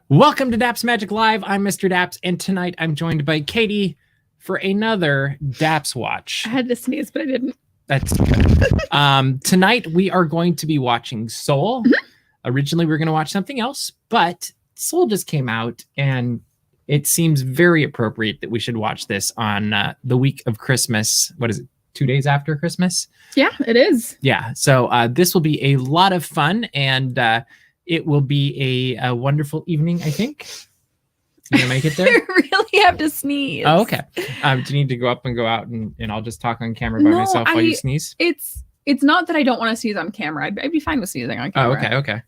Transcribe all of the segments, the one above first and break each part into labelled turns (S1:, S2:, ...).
S1: Welcome to DAPS Magic Live. I'm Mr. DAPS, and tonight I'm joined by Caitie for another DAPS watch.
S2: I had to sneeze, but I didn't.
S1: That's good. Tonight we are going to be watching Soul. Originally we were going to watch something else, but Soul just came out, and it seems very appropriate that we should watch this on the week of Christmas. What is it? 2 days after Christmas?
S2: Yeah, it is.
S1: Yeah. So this will be a lot of fun, and it will be a wonderful evening, I think. You gonna make it there?
S2: I really have to sneeze.
S1: Oh, okay. Do you need to go up and go out, and I'll just talk on camera by myself while you sneeze?
S2: It's not that I don't want to sneeze on camera. I'd be fine with sneezing on camera.
S1: Oh, okay.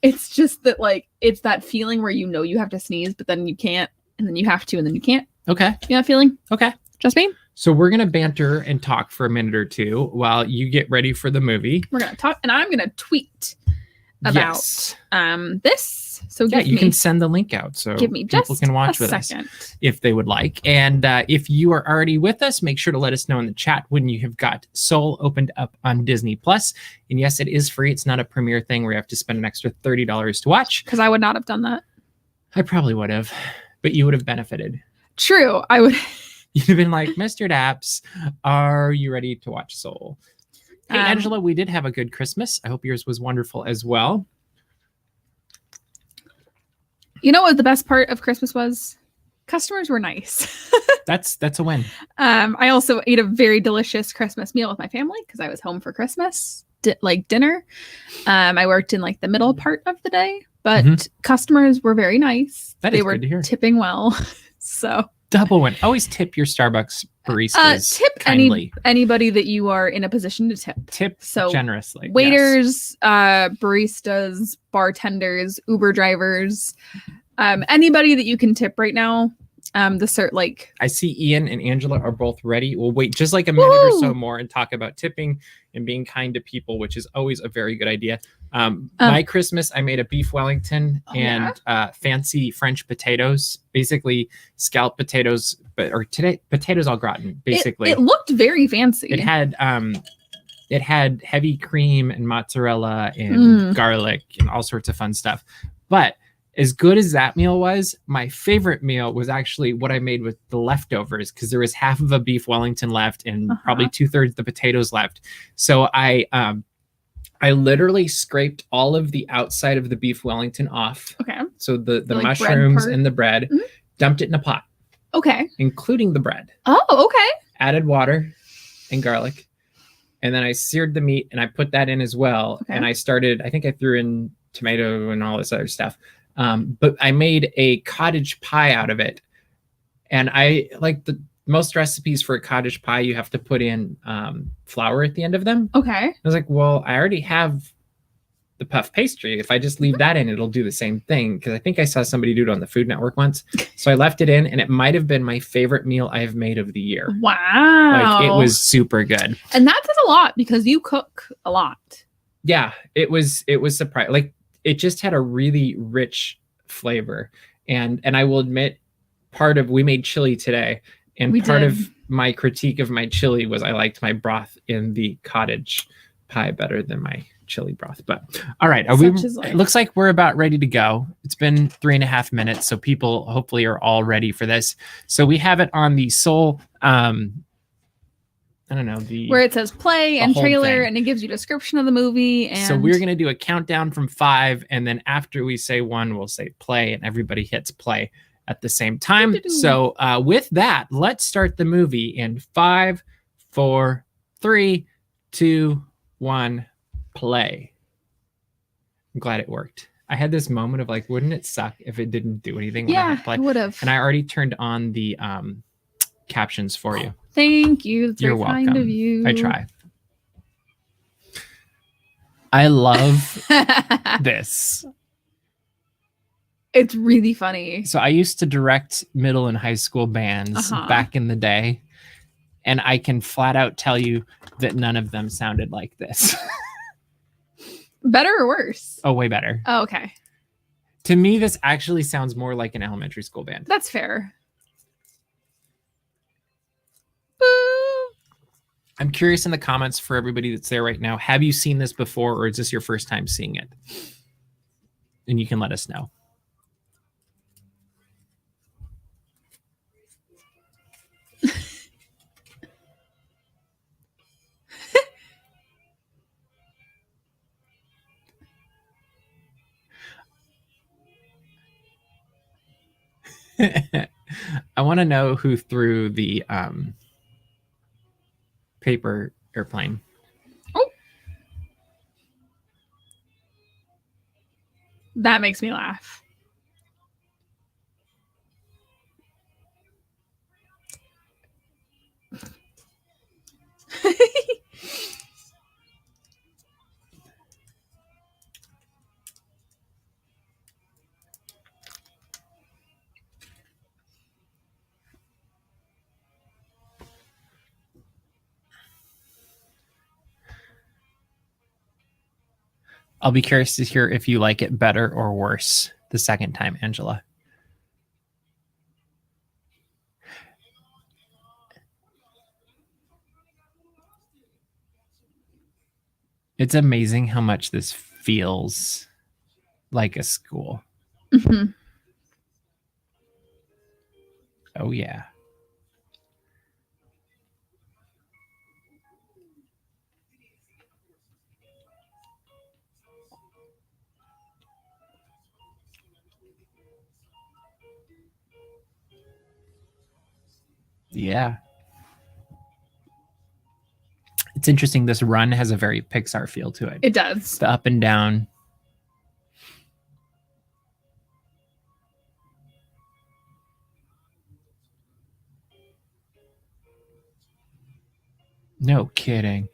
S2: It's just that it's that feeling where you know you have to sneeze, but then you can't, and then you have to, and then you can't.
S1: Okay.
S2: You know that feeling?
S1: Okay.
S2: Just me?
S1: So we're gonna banter and talk for a minute or two while you get ready for the movie.
S2: We're gonna talk, and I'm gonna tweet about this. So
S1: yeah, you can send the link out so
S2: give me just
S1: people can watch with us if they would like. And if you are already with us, make sure to let us know in the chat when you have got Soul opened up on Disney+. And yes, it is free. It's not a premiere thing where you have to spend an extra $30 to watch.
S2: Because I would not have done that.
S1: I probably would have, but you would have benefited.
S2: True, I would.
S1: You'd have been like, Mr. Daps, are you ready to watch Soul? Hey, Angela, we did have a good Christmas. I hope yours was wonderful as well.
S2: You know what the best part of Christmas was? Customers were nice.
S1: That's a win.
S2: I also ate a very delicious Christmas meal with my family because I was home for Christmas, dinner. I worked in the middle part of the day, but customers were very nice.
S1: They were
S2: good to hear. Tipping well. So
S1: double win. Always tip your Starbucks baristas.
S2: Tip anybody that you are in a position to tip.
S1: Tip so generously.
S2: Waiters, baristas, bartenders, Uber drivers, anybody that you can tip right now. I see Ian and Angela are both ready. We'll wait just like a minute or so more and talk about tipping and being kind to people, which is always a very good idea. My Christmas, I made a beef Wellington and fancy French potatoes, basically scalloped potatoes, potatoes au gratin, basically. It looked very fancy.
S1: It had heavy cream and mozzarella and garlic and all sorts of fun stuff. But as good as that meal was, my favorite meal was actually what I made with the leftovers, because there was half of a beef Wellington left and probably 2/3 the potatoes left. So I literally scraped all of the outside of the beef Wellington off. Okay. So the mushrooms and the bread, dumped it in a pot.
S2: Okay.
S1: Including the bread.
S2: Oh, okay.
S1: Added water and garlic. And then I seared the meat and I put that in as well. Okay. And I think I threw in tomato and all this other stuff. But I made a cottage pie out of it. And I like most recipes for a cottage pie, you have to put in flour at the end of them.
S2: Okay.
S1: I was like, well, I already have the puff pastry. If I just leave that in, it'll do the same thing. Because I think I saw somebody do it on the Food Network once. So I left it in, and it might have been my favorite meal I have made of the year.
S2: Wow.
S1: It was super good.
S2: And that says a lot because you cook a lot.
S1: Yeah, it was surprising. It just had a really rich flavor. And I will admit, we made chili today. And part of my critique of my chili was I liked my broth in the cottage pie better than my chili broth. But all right, it looks like we're about ready to go. It's been 3.5 minutes, so people hopefully are all ready for this. So we have it on the Soul, I don't know, where
S2: it says play and trailer, and it gives you a description of the movie. And
S1: so we're going to do a countdown from 5, and then after we say 1, we'll say play, and everybody hits play at the same time. So with that, let's start the movie in 5, 4, 3, 2, 1, play. I'm glad it worked. I had this moment of wouldn't it suck if it didn't do anything when I hit play?
S2: It would have.
S1: And I already turned on the captions for you.
S2: Thank you. That's very kind of you.
S1: I try. I love this.
S2: It's really funny.
S1: So I used to direct middle and high school bands back in the day, and I can flat out tell you that none of them sounded like this.
S2: Better or worse?
S1: Oh, way better.
S2: Oh, okay.
S1: To me, this actually sounds more like an elementary school band.
S2: That's fair.
S1: I'm curious in the comments for everybody that's there right now. Have you seen this before, or is this your first time seeing it? And you can let us know. I want to know who threw the paper airplane.
S2: Oh, that makes me laugh.
S1: I'll be curious to hear if you like it better or worse the second time, Angela. It's amazing how much this feels like a school.
S2: Mm-hmm.
S1: Oh, yeah. Yeah. It's interesting. This run has a very Pixar feel to it.
S2: It does.
S1: The up and down. No kidding.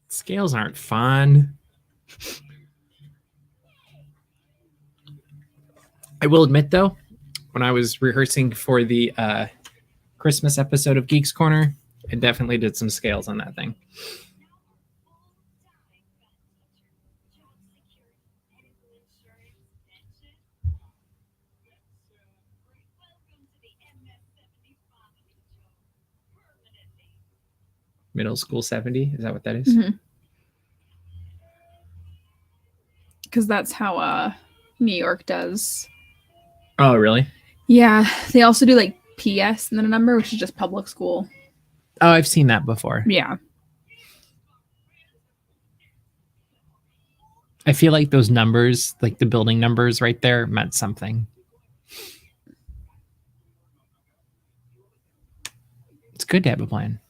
S1: Scales aren't fun. I will admit, though, when I was rehearsing for the Christmas episode of Geeks Corner, I definitely did some scales on that thing. Middle school 70, is that what that is?
S2: Because that's how New York does.
S1: Oh, really?
S2: Yeah, they also do like PS and then a number, which is just public school.
S1: Oh, I've seen that before.
S2: Yeah.
S1: I feel like those numbers, like the building numbers right there, meant something. It's good to have a plan.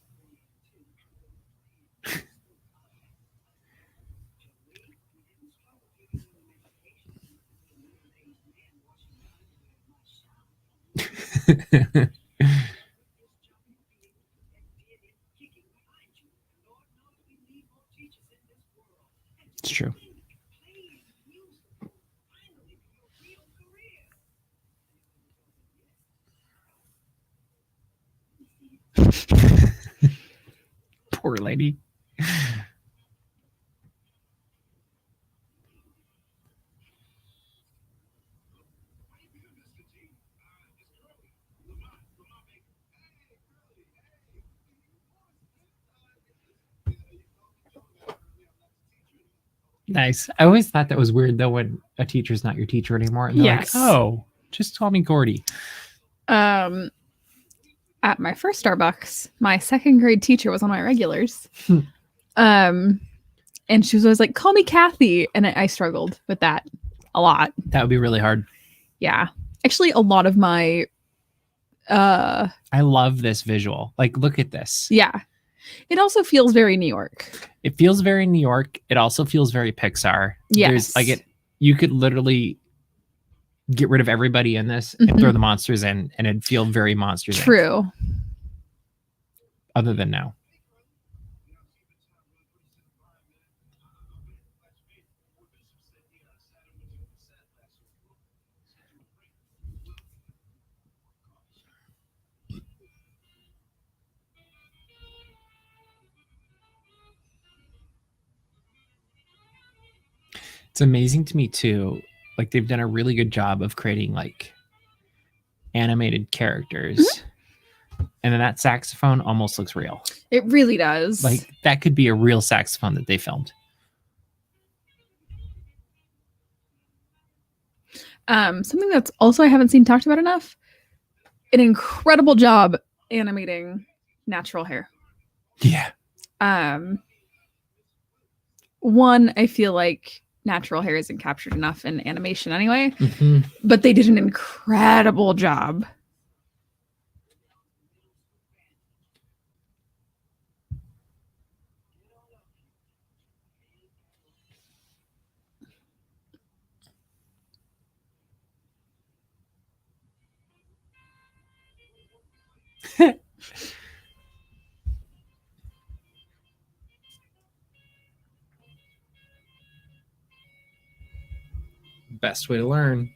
S1: It's true. Poor lady. Nice. I always thought that was weird, though, when a teacher's not your teacher anymore. And they're
S2: Yes.
S1: like, oh, just call me Gordy.
S2: At my first Starbucks, my second grade teacher was one of my regulars. And she was always like, call me Kathy. And I struggled with that a lot.
S1: That would be really hard.
S2: Yeah. Actually, a lot of my...
S1: I love this visual. Like, look at this.
S2: Yeah. It also feels very New York.
S1: It feels very New York. It also feels very Pixar.
S2: Yes.
S1: There's like it. You could literally get rid of everybody in this and throw the monsters in, and it'd feel very Monsters Inc.
S2: True.
S1: Other than now. It's amazing to me too. Like they've done a really good job of creating like animated characters. And then that saxophone almost looks real.
S2: It really does.
S1: Like that could be a real saxophone that they filmed.
S2: Something that's also I haven't seen talked about enough. An incredible job animating natural hair.
S1: Yeah.
S2: One, I feel like natural hair isn't captured enough in animation anyway,
S1: mm-hmm.
S2: but they did an incredible job.
S1: Best way to learn.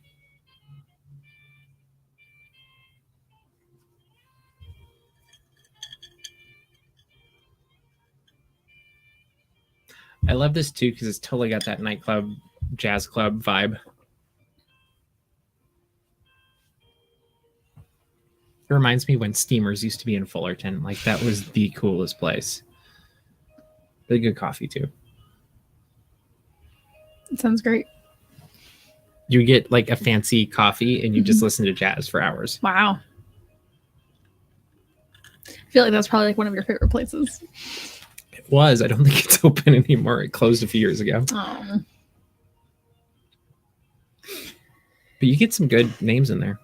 S1: I love this too because it's totally got that nightclub, jazz club vibe. It reminds me when Steamers used to be in Fullerton. Like, that was the coolest place. Really good coffee too.
S2: It sounds great.
S1: You get like a fancy coffee and you just listen to jazz for hours.
S2: Wow. I feel like that's probably like one of your favorite places.
S1: It was. I don't think it's open anymore. It closed a few years ago.
S2: Oh.
S1: But you get some good names in there.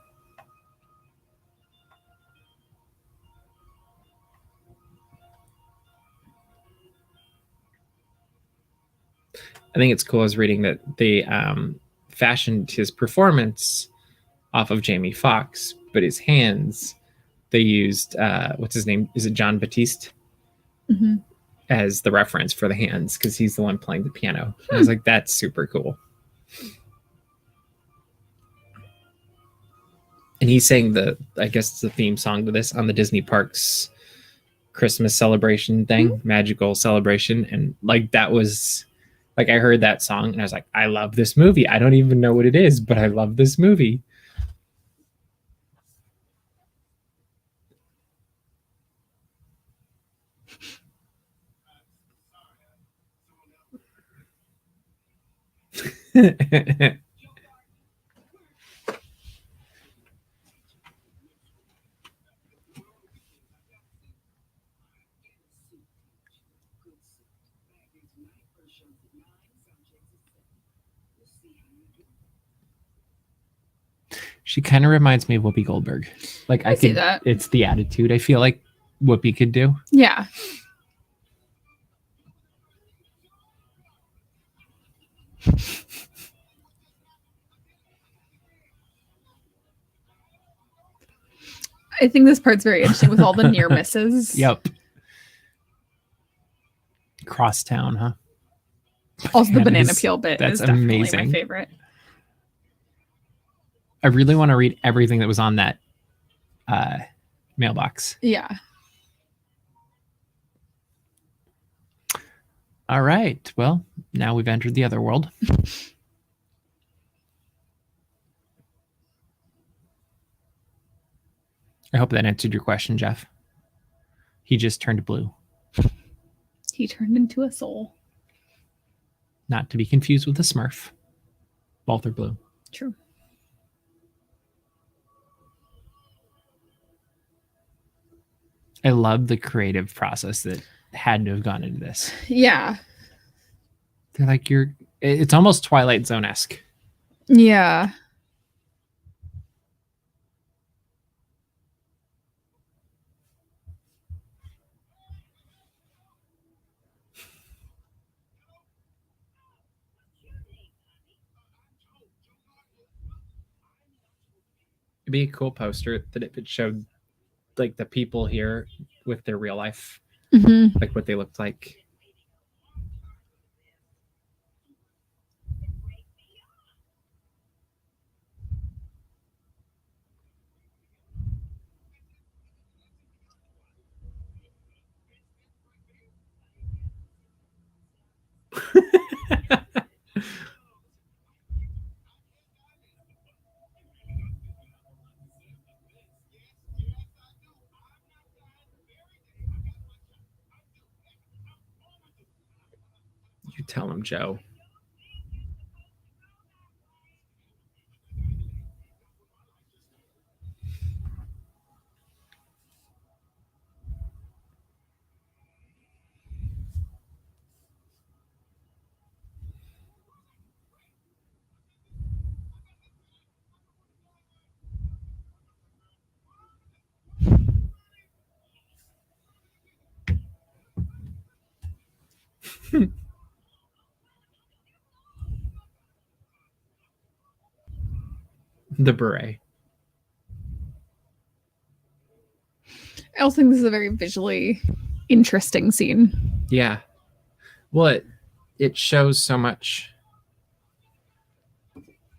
S1: I think it's cool. I was reading that they fashioned his performance off of Jamie Foxx, but his hands, they used, what's his name? Is it John Batiste?
S2: Mm-hmm.
S1: As the reference for the hands, because he's the one playing the piano. I was like, that's super cool. And he sang I guess it's the theme song to this on the Disney Parks Christmas celebration thing, magical celebration. And like, that was like, I heard that song and I was like, I love this movie. I don't even know what it is, but I love this movie. She kind of reminds me of Whoopi Goldberg. Like, I
S2: see that.
S1: It's the attitude I feel like Whoopi could do.
S2: Yeah. I think this part's very interesting with all the near misses.
S1: Yep. Crosstown, huh?
S2: Also, the banana peel bit
S1: that's
S2: is definitely
S1: amazing.
S2: My favorite.
S1: I really want to read everything that was on that mailbox.
S2: Yeah.
S1: All right. Well, now we've entered the other world. I hope that answered your question, Jeff. He just turned blue.
S2: He turned into a soul.
S1: Not to be confused with a Smurf. Both are blue.
S2: True.
S1: I love the creative process that had to have gone into this.
S2: Yeah.
S1: They're like, it's almost Twilight Zone-esque.
S2: Yeah.
S1: It'd be a cool poster that if it showed like the people here with their real life, like what they looked like. You tell him, Joe. The beret.
S2: I also think this is a very visually interesting scene.
S1: Yeah. Well, it shows so much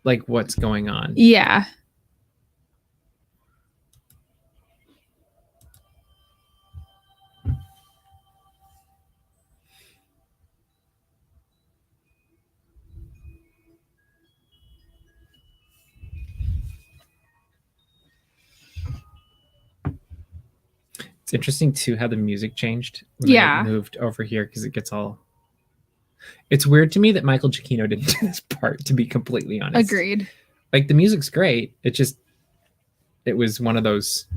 S1: like what's going on.
S2: Yeah.
S1: It's interesting too how the music changed when
S2: Yeah.
S1: they moved over here because it gets all. It's weird to me that Michael Giacchino didn't do this part, to be completely honest.
S2: Agreed.
S1: Like the music's great. It was one of those.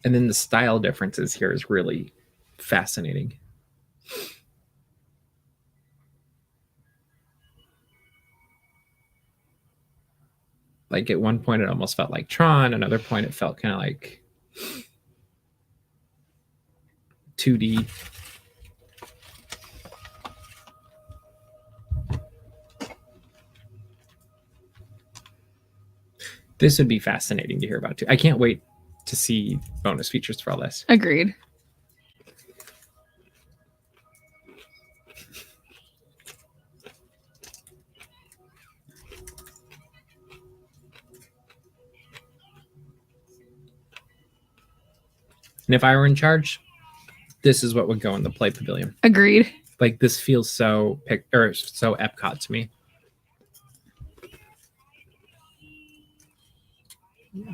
S1: And then the style differences here is really fascinating. Like at one point it almost felt like Tron, another point it felt kind of like 2D. This would be fascinating to hear about too. I can't wait to see bonus features for all this.
S2: Agreed.
S1: And if I were in charge, this is what would go in the play pavilion.
S2: Agreed.
S1: Like this feels so so Epcot to me. Yeah.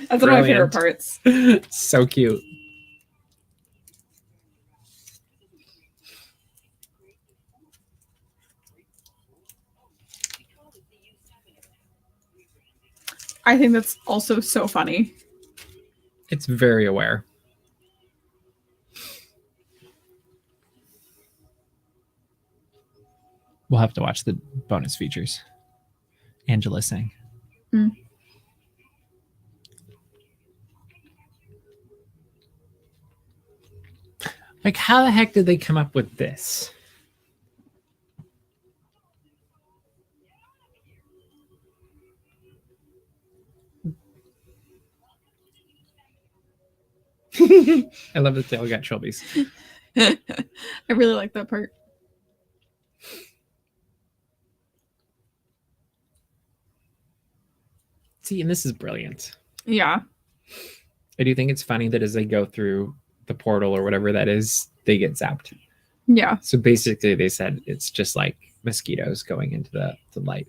S2: That's one of my favorite parts.
S1: So cute.
S2: I think that's also so funny.
S1: It's very aware. We'll have to watch the bonus features. Angela sang.
S2: Mm.
S1: Like, how the heck did they come up with this? I love that they all got trilbies.
S2: I really like that part.
S1: See, and this is brilliant.
S2: Yeah.
S1: I do think it's funny that as they go through the portal or whatever that is, they get zapped.
S2: Yeah.
S1: So basically they said it's just like mosquitoes going into the light.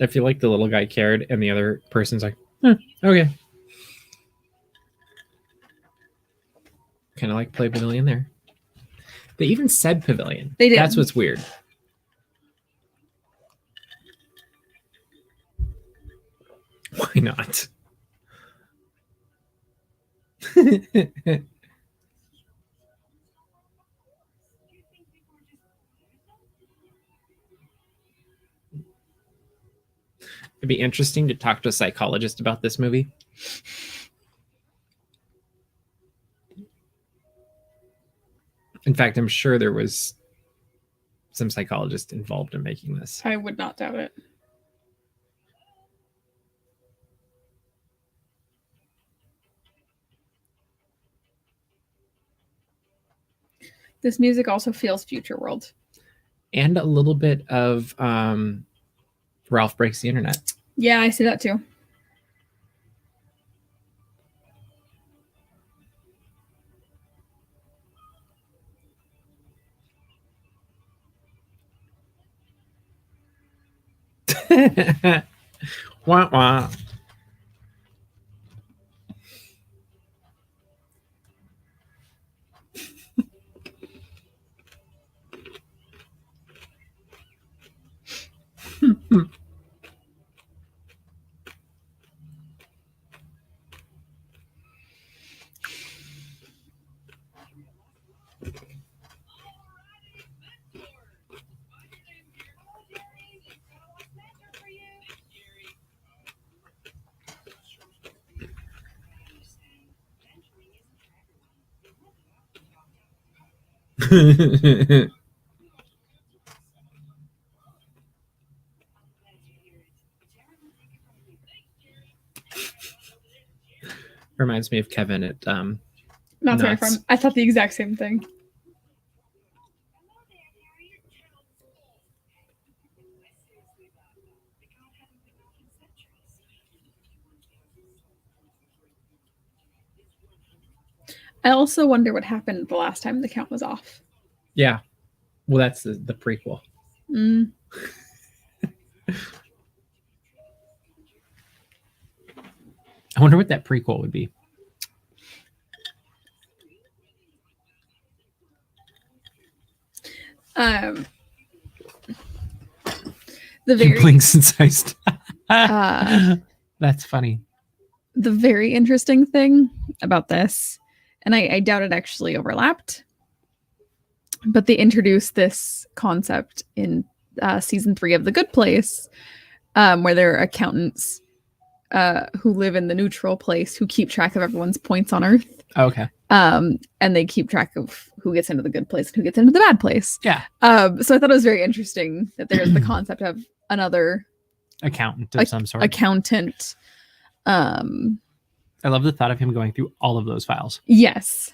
S1: I feel like the little guy cared and the other person's like, okay. Kind of like play pavilion there. They even said pavilion.
S2: They did.
S1: That's what's weird. Why not? It'd be interesting to talk to a psychologist about this movie. In fact, I'm sure there was some psychologist involved in making this.
S2: I would not doubt it. This music also feels future world.
S1: And a little bit of Ralph Breaks the Internet.
S2: Yeah, I see that too.
S1: Wah, wah. Reminds me of Kevin at
S2: Not very fun. I thought the exact same thing. I also wonder what happened the last time the count was off.
S1: Yeah. Well, that's the prequel.
S2: Mm.
S1: I wonder what that prequel would be.
S2: The very
S1: blinks inside. That's funny.
S2: The very interesting thing about this, and I doubt it actually overlapped, but they introduced this concept in season 3 of The Good Place, where there are accountants who live in the neutral place who keep track of everyone's points on Earth.
S1: Okay.
S2: And they keep track of who gets into the good place and who gets into the bad place.
S1: Yeah.
S2: So I thought it was very interesting that there's the concept of another
S1: accountant of some sort.
S2: Accountant.
S1: I love the thought of him going through all of those files.
S2: Yes.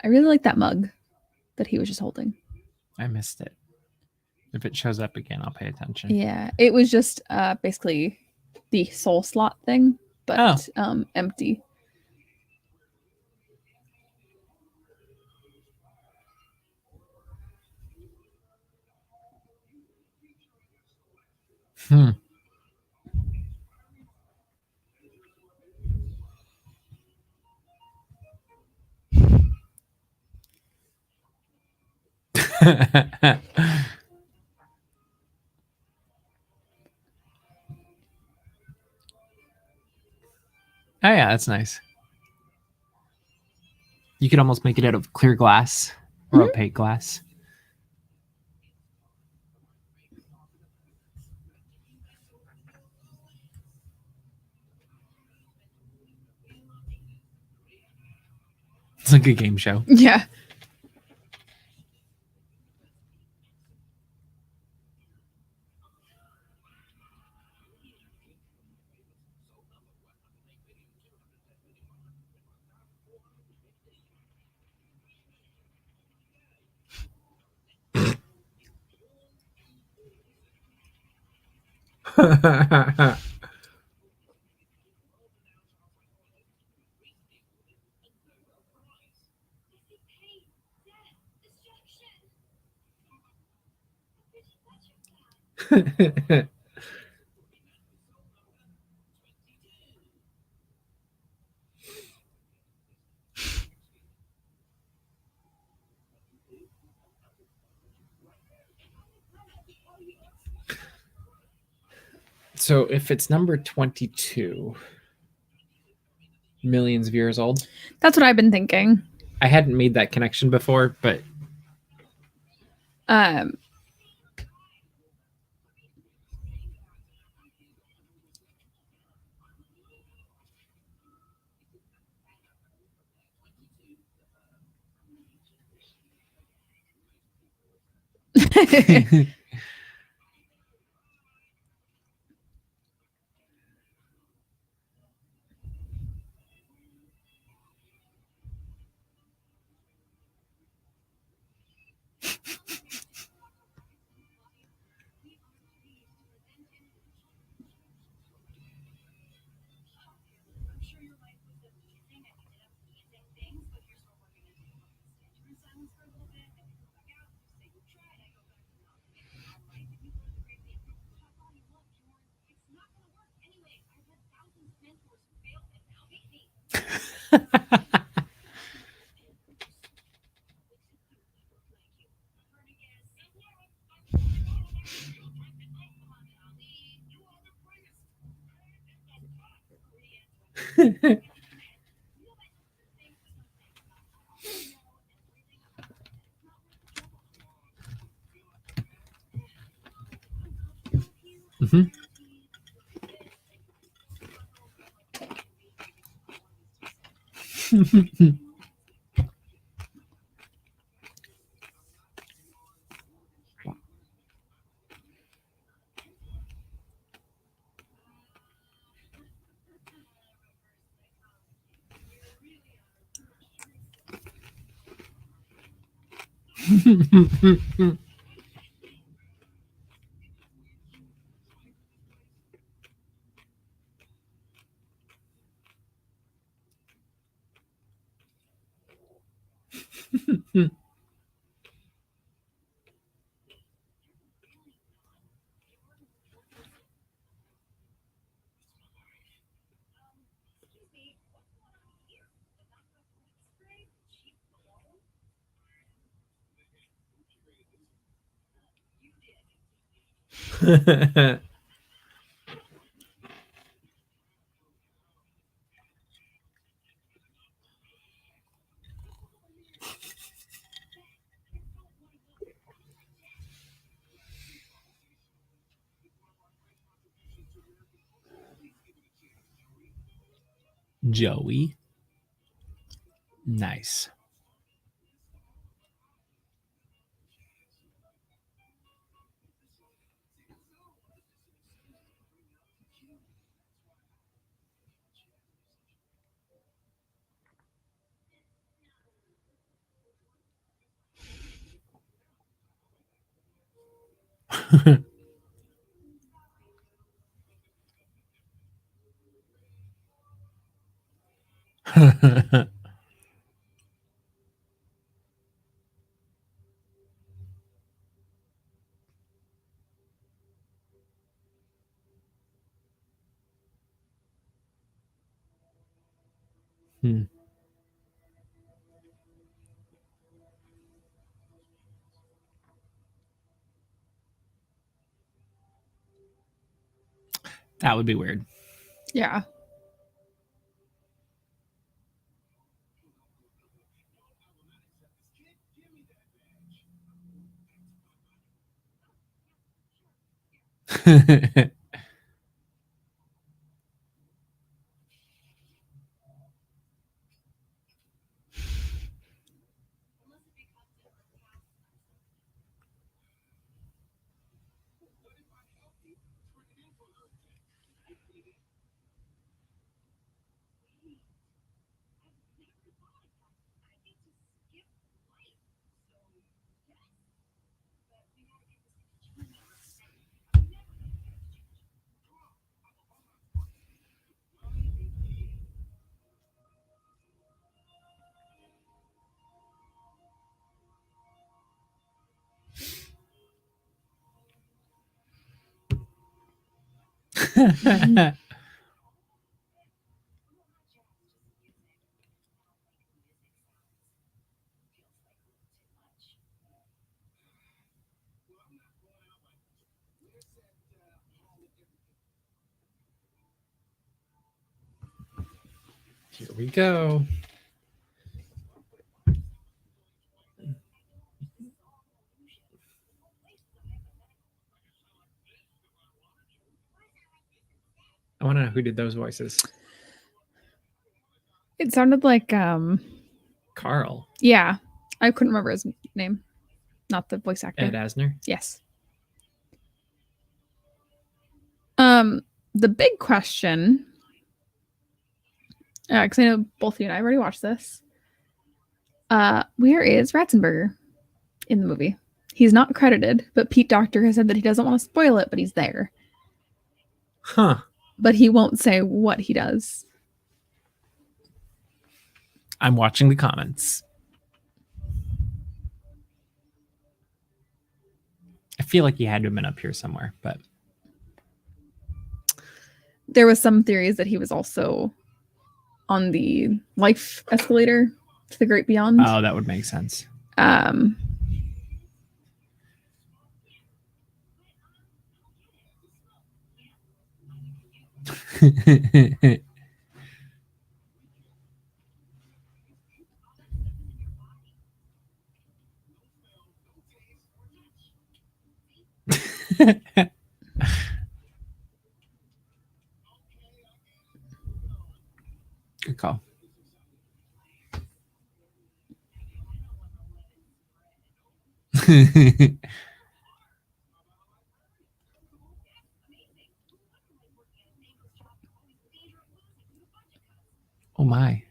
S2: I really like that mug that he was just holding.
S1: I missed it. If it shows up again, I'll pay attention.
S2: Yeah, it was just basically the soul slot thing, but empty.
S1: Oh yeah, that's nice. You could almost make it out of clear glass or opaque glass. It's like a game show.
S2: Yeah.
S1: So if it's number 22, millions of years old.
S2: That's what I've been thinking.
S1: I hadn't made that connection before, but Mm-hmm. Joey. Nice. Hmm. That would be weird.
S2: Yeah. Here we go. I want to know who did those voices. It sounded like
S1: Carl.
S2: Yeah. I couldn't remember his name. not the voice actor.
S1: Ed Asner?
S2: Yes. The big question, because I know both of you and I already watched this. Where is Ratzenberger in the movie? He's not credited, but Pete Docter has said that he doesn't want to spoil it, but he's there.
S1: Huh.
S2: But he won't say what he does.
S1: I'm watching the comments. I feel like he had to have been up here somewhere, but
S2: there was some theories that he was also on the life escalator to the great beyond.
S1: Oh, that would make sense. Good call. Oh my.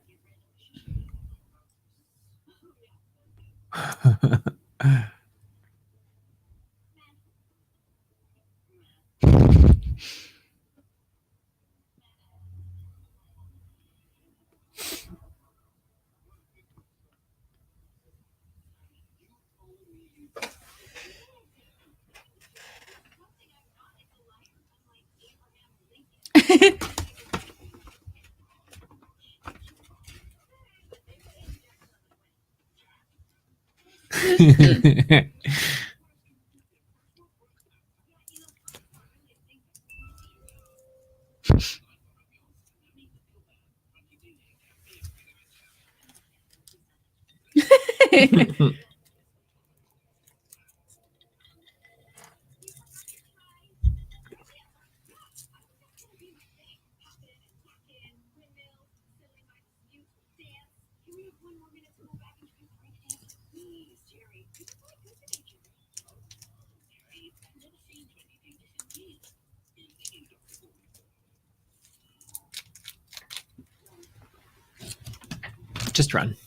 S1: Just run.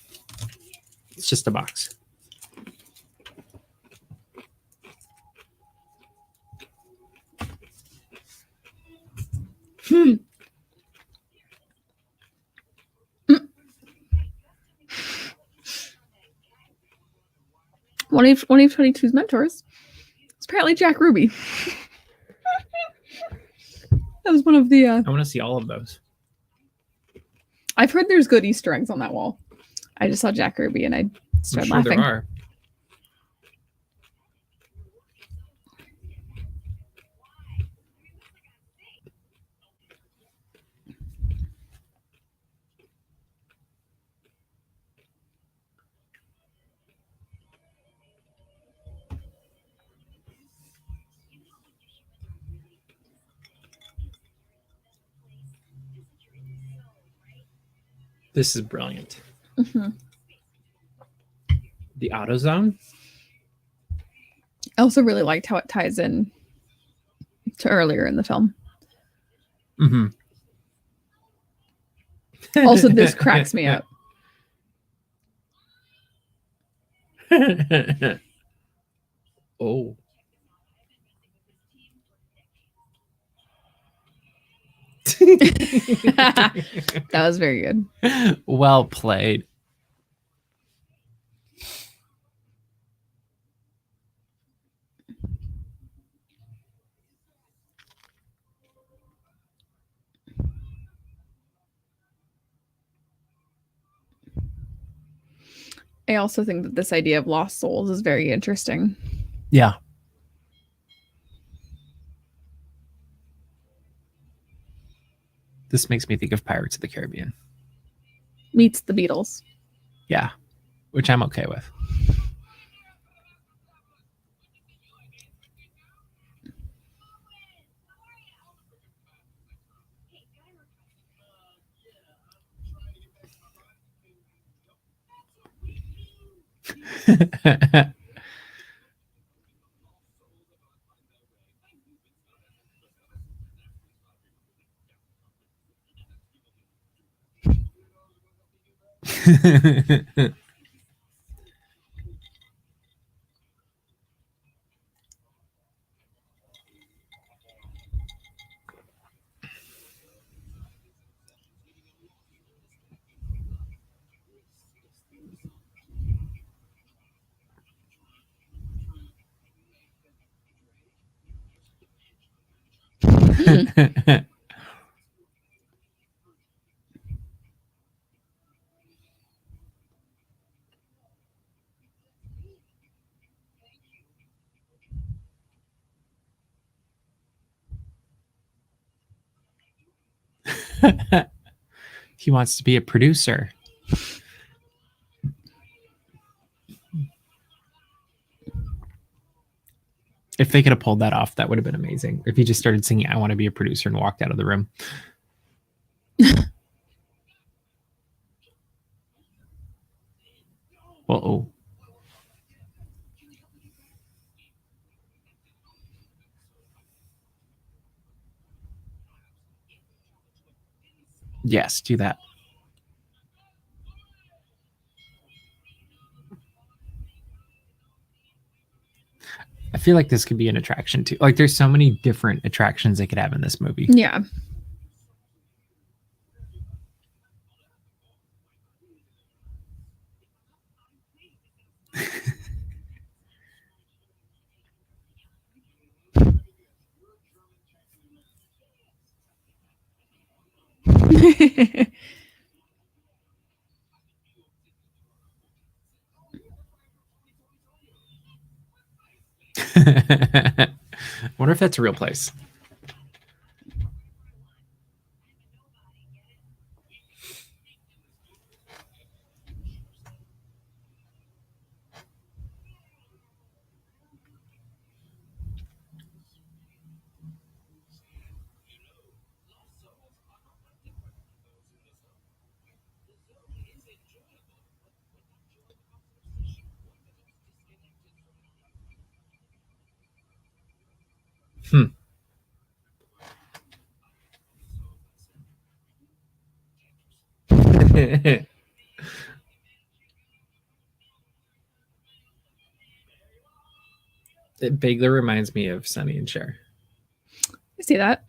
S1: It's just a box.
S2: One of 22's mentors is apparently Jack Ruby. That was one of the...
S1: I want to see all of those.
S2: I've heard there's good Easter eggs on that wall. I just saw Jack Ruby and I started laughing.
S1: There are. This is brilliant.
S2: Mm-hmm.
S1: The AutoZone.
S2: I also really liked how it ties in to earlier in the film.
S1: Mm-hmm.
S2: Also, this cracks me up.
S1: Oh.
S2: That was very good.
S1: Well played.
S2: I also think that this idea of lost souls is very interesting.
S1: Yeah. This makes me think of Pirates of the Caribbean.
S2: Meets the Beatles.
S1: Yeah, which I'm okay with. He wants to be a producer. If they could have pulled that off, that would have been amazing. If he just started singing, I want to be a producer, and walked out of the room. Uh-oh. Yes, do that. I feel like this could be an attraction too. Like, there's so many different attractions they could have in this movie.
S2: Yeah.
S1: Wonder if that's a real place. It vaguely reminds me of Sonny and Cher.
S2: I see that.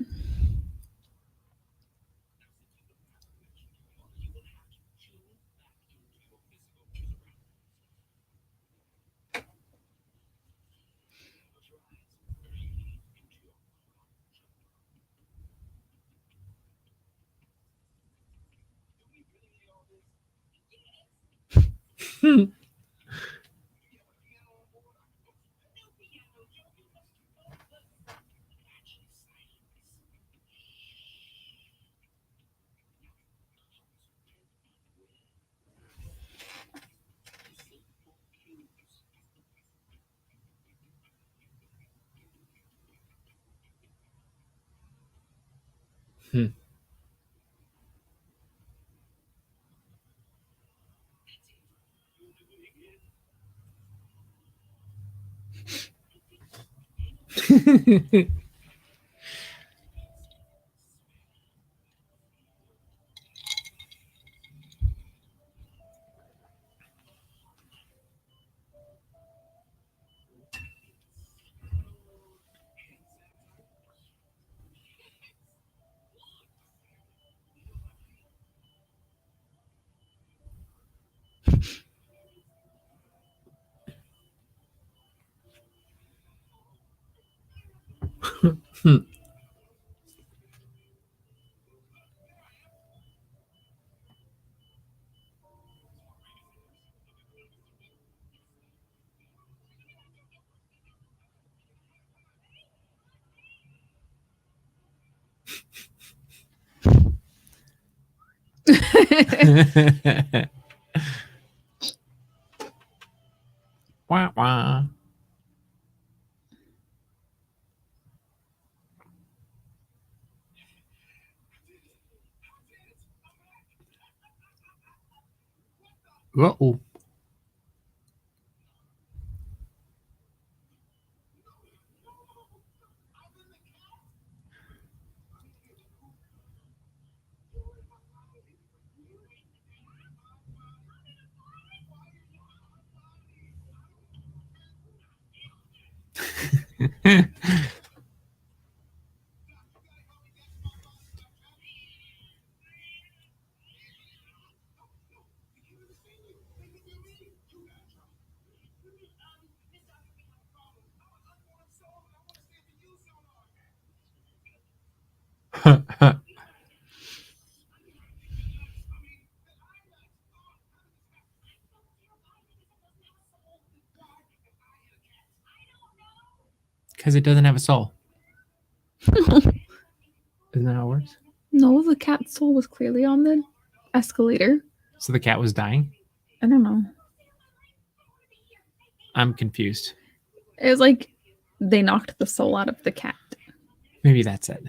S1: Wah, wah. Uh-oh. Because it doesn't have a soul. Isn't that how it works?
S2: No, the cat's soul was clearly on the escalator.
S1: So the cat was dying?
S2: I don't know.
S1: I'm confused.
S2: It was like they knocked the soul out of the cat.
S1: Maybe that's it.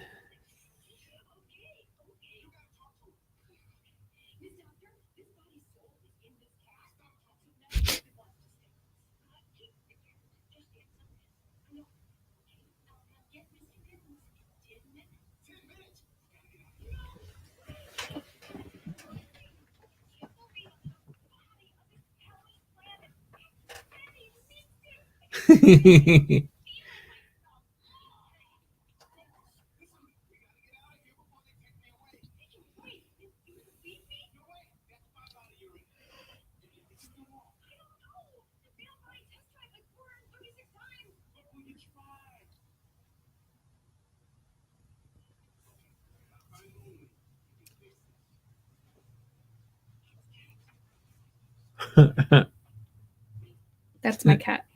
S2: That's my cat.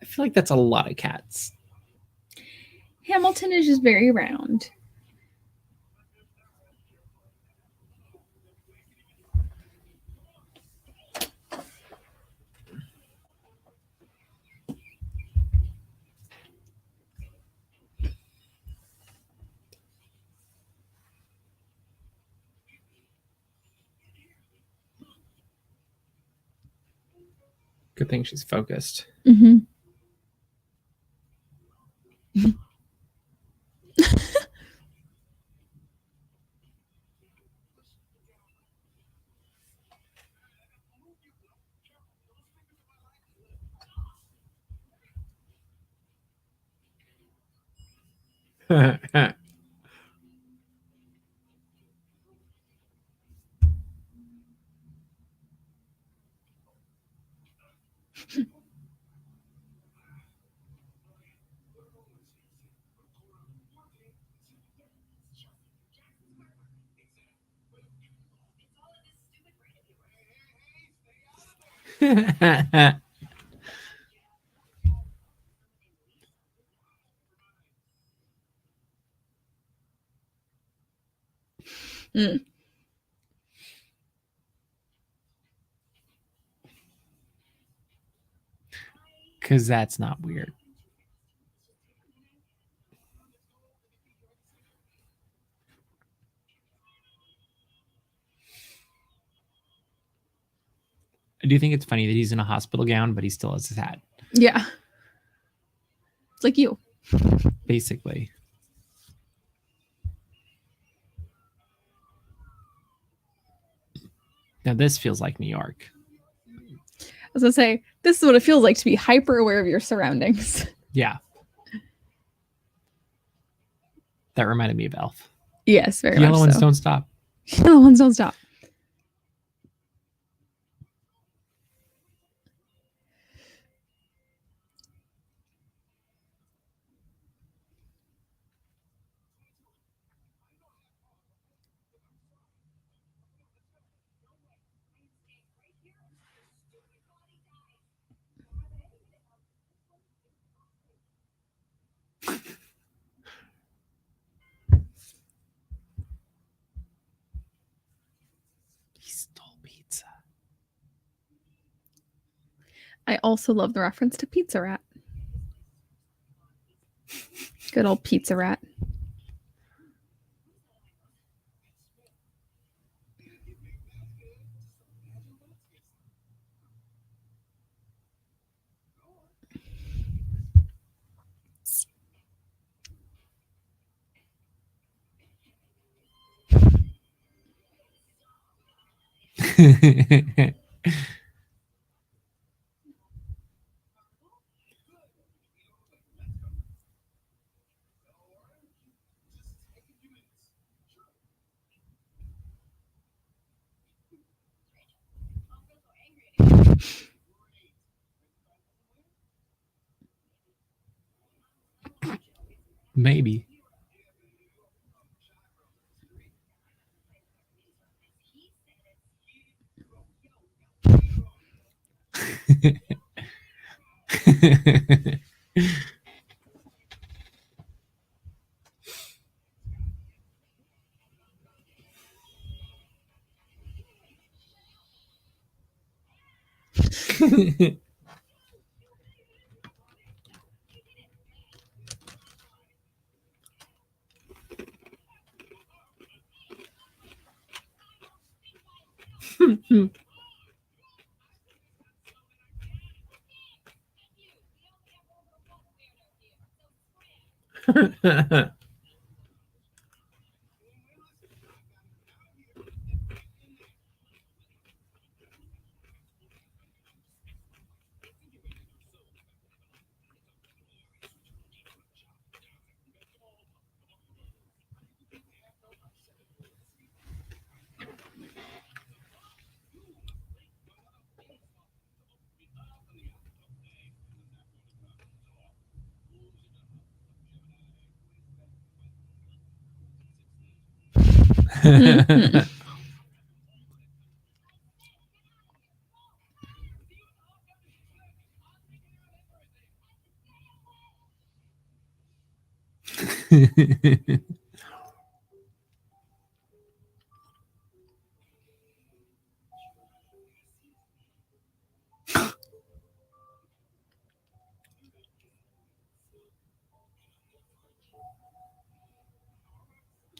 S1: I feel like that's a lot of cats.
S2: Hamilton is just very round.
S1: Good thing she's focused.
S2: Mm-hmm. Mm.
S1: Because that's not weird. I do think it's funny that he's in a hospital gown, but he still has his hat.
S2: Yeah. It's like you.
S1: Basically. Now this feels like New York.
S2: I was going to say, this is what it feels like to be hyper aware of your surroundings.
S1: Yeah. That reminded me of Elf.
S2: Yes, very
S1: much. Yellow ones
S2: so.
S1: don't stop.
S2: Yellow ones don't stop.
S1: He stole pizza.
S2: I also love the reference to Pizza Rat. Good old Pizza Rat.
S1: Maybe.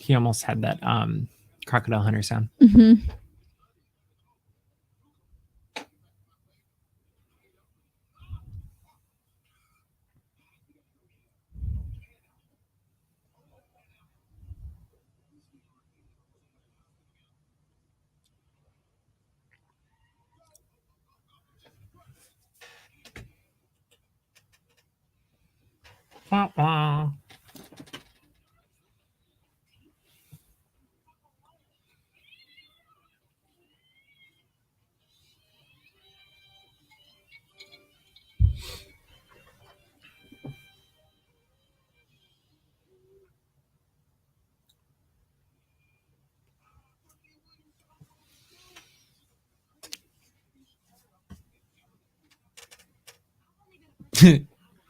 S1: He almost had that crocodile hunter sound.
S2: Mm-hmm.
S1: Wah, wah.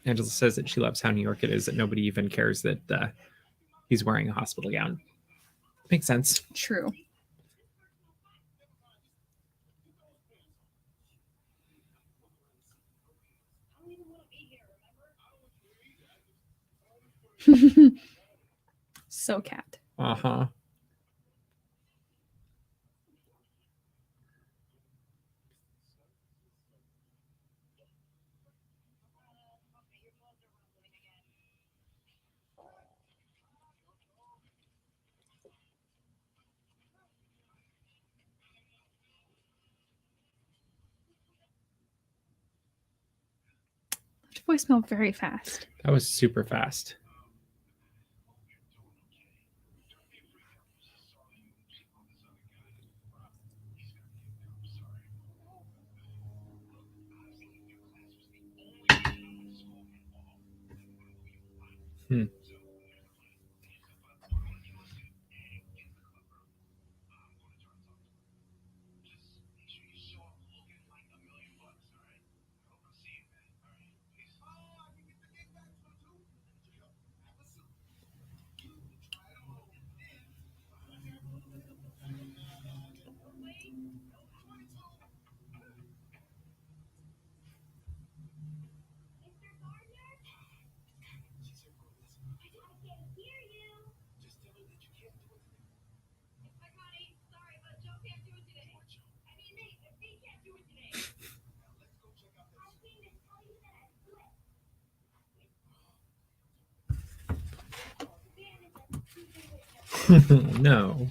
S1: Angela says that she loves how New York it is, that nobody even cares that he's wearing a hospital gown. Makes sense.
S2: True. So cat.
S1: Uh-huh.
S2: Voicemail very fast.
S1: That was super fast. No.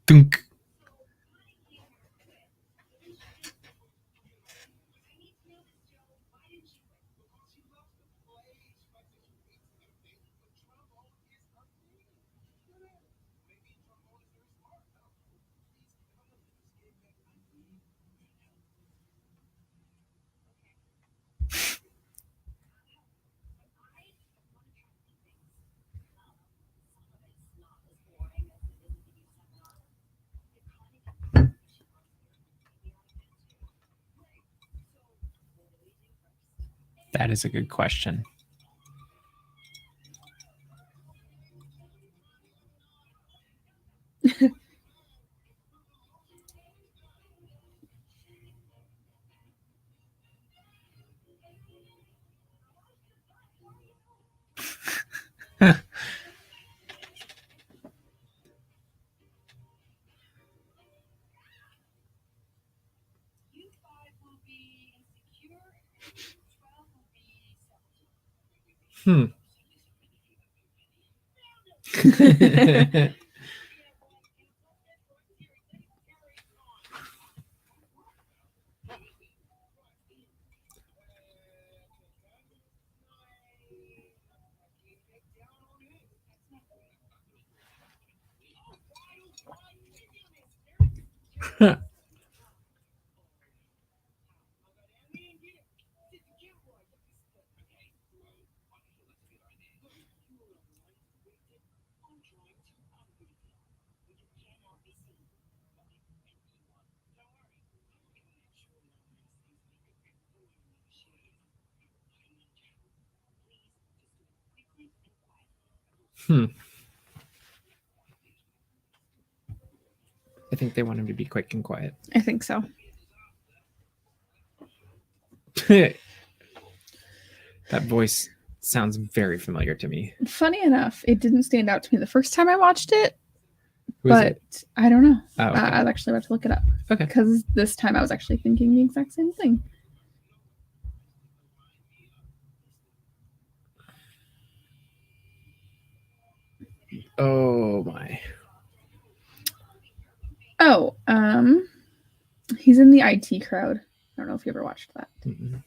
S1: Dunk. That is a good question. I think they want him to be quick and quiet.
S2: I think so.
S1: That voice sounds very familiar to me.
S2: Funny enough, it didn't stand out to me the first time I watched it.
S1: Who is it?
S2: I don't know.
S1: Oh, okay.
S2: I was actually about to look it up.
S1: Okay.
S2: Because this time I was actually thinking the exact same thing.
S1: Oh my.
S2: Oh, he's in the IT Crowd. I don't know if you ever watched that.
S1: Mm-mm.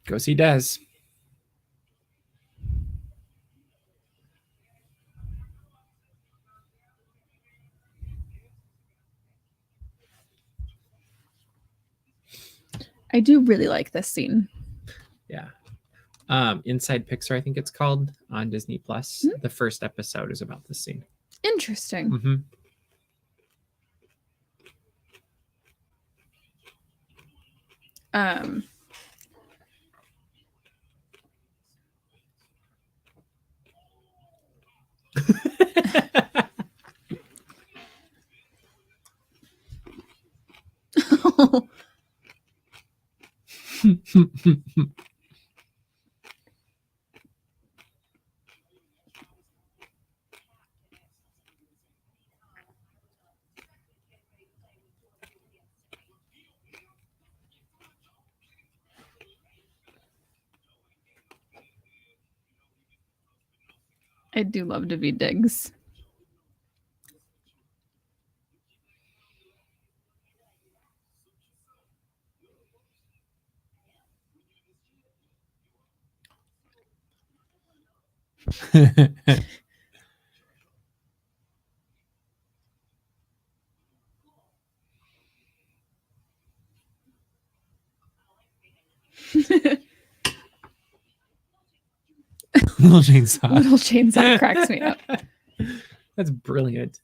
S1: Go see Des.
S2: I do really like this scene.
S1: Yeah. Inside Pixar, I think it's called, on Disney Plus. The first episode is about this scene.
S2: Interesting.
S1: Mm-hmm.
S2: I do love David Diggs.
S1: Little chainsaw.
S2: Little chainsaw cracks me up.
S1: That's brilliant.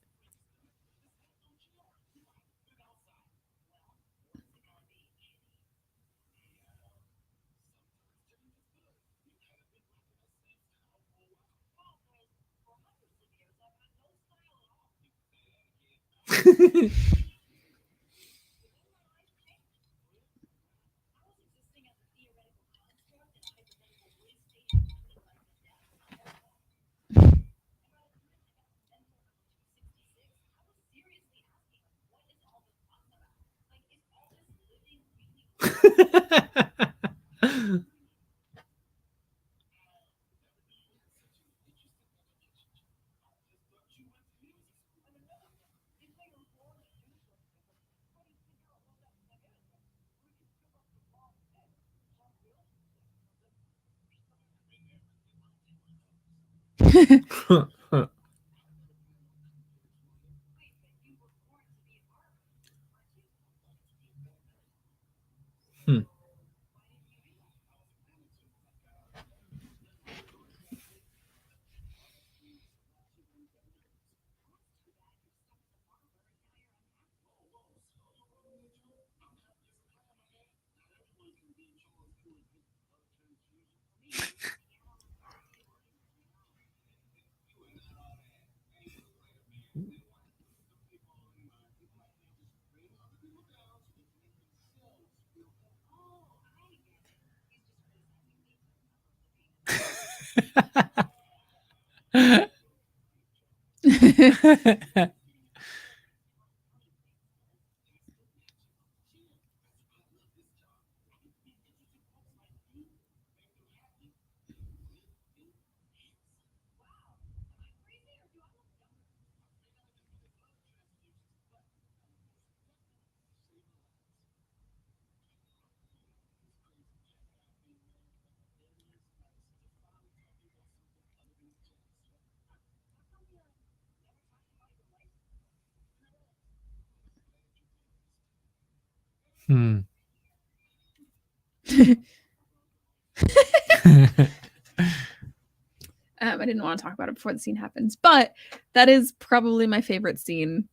S2: I didn't want to talk about it before the scene happens, but that is probably my favorite scene.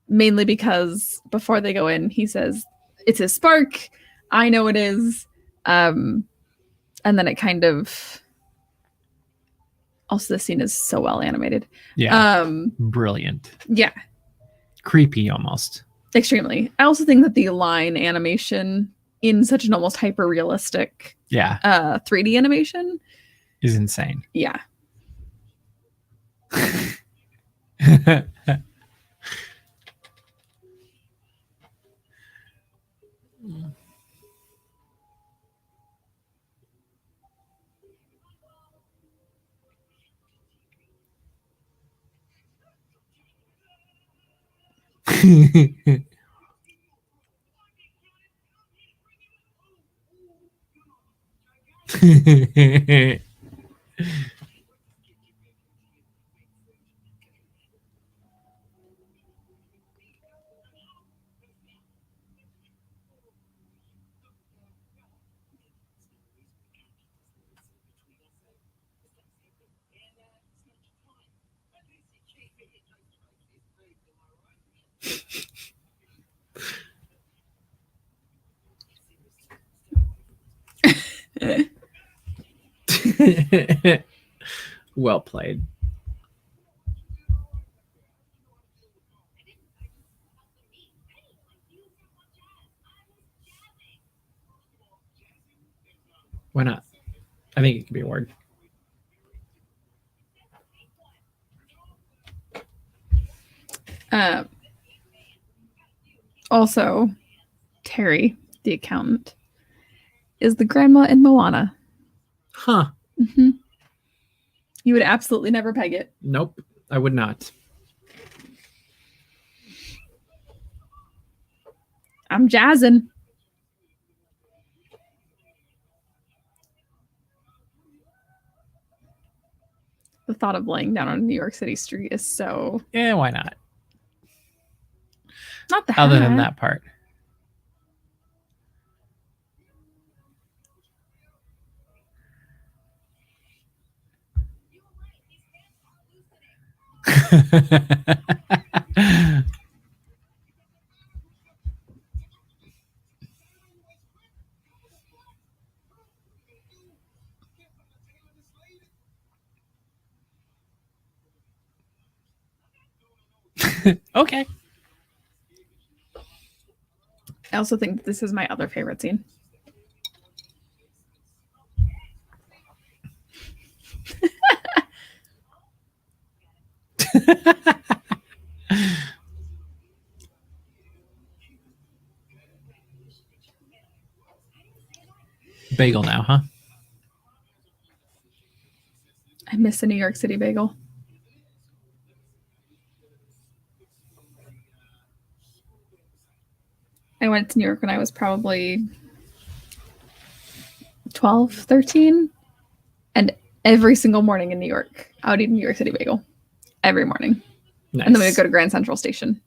S2: Mainly because before they go in, he says, "It's his spark. I know it is." And then it kind of... Also, the scene is so well animated.
S1: Yeah. Brilliant.
S2: Yeah.
S1: Creepy almost.
S2: Extremely. I also think that the line animation in such an almost hyper realistic 3D animation
S1: is insane.
S2: Yeah.
S1: Well played. Why not? I think it could be a word.
S2: Also, Terry, the accountant, is the grandma in Moana.
S1: Huh.
S2: Mm-hmm. You would absolutely never peg it.
S1: Nope, I would not.
S2: I'm jazzing. The thought of laying down on a New York City street is so...
S1: Yeah, why not?
S2: Not the
S1: Other
S2: hat.
S1: than that part. Okay.
S2: I also think this is my other favorite scene.
S1: Bagel now, huh?
S2: I miss a New York City bagel. I went to New York when I was probably 12, 13. And every single morning in New York, I would eat a New York City bagel. Every morning.
S1: Nice.
S2: And then we would go to Grand Central Station.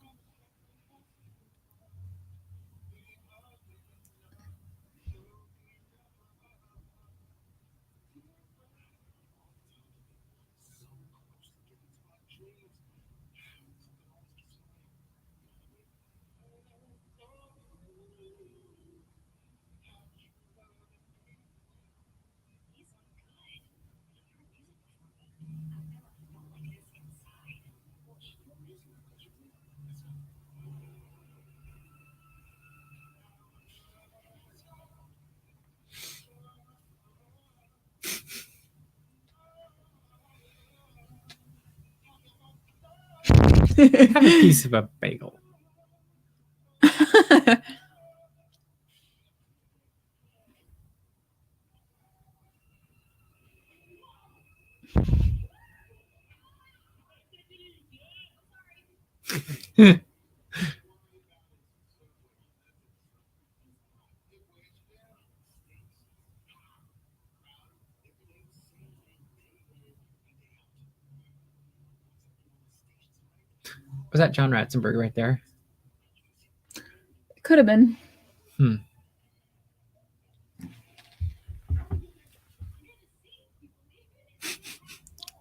S1: Have a piece of a bagel. Was that John Ratzenberg right there?
S2: It could have been.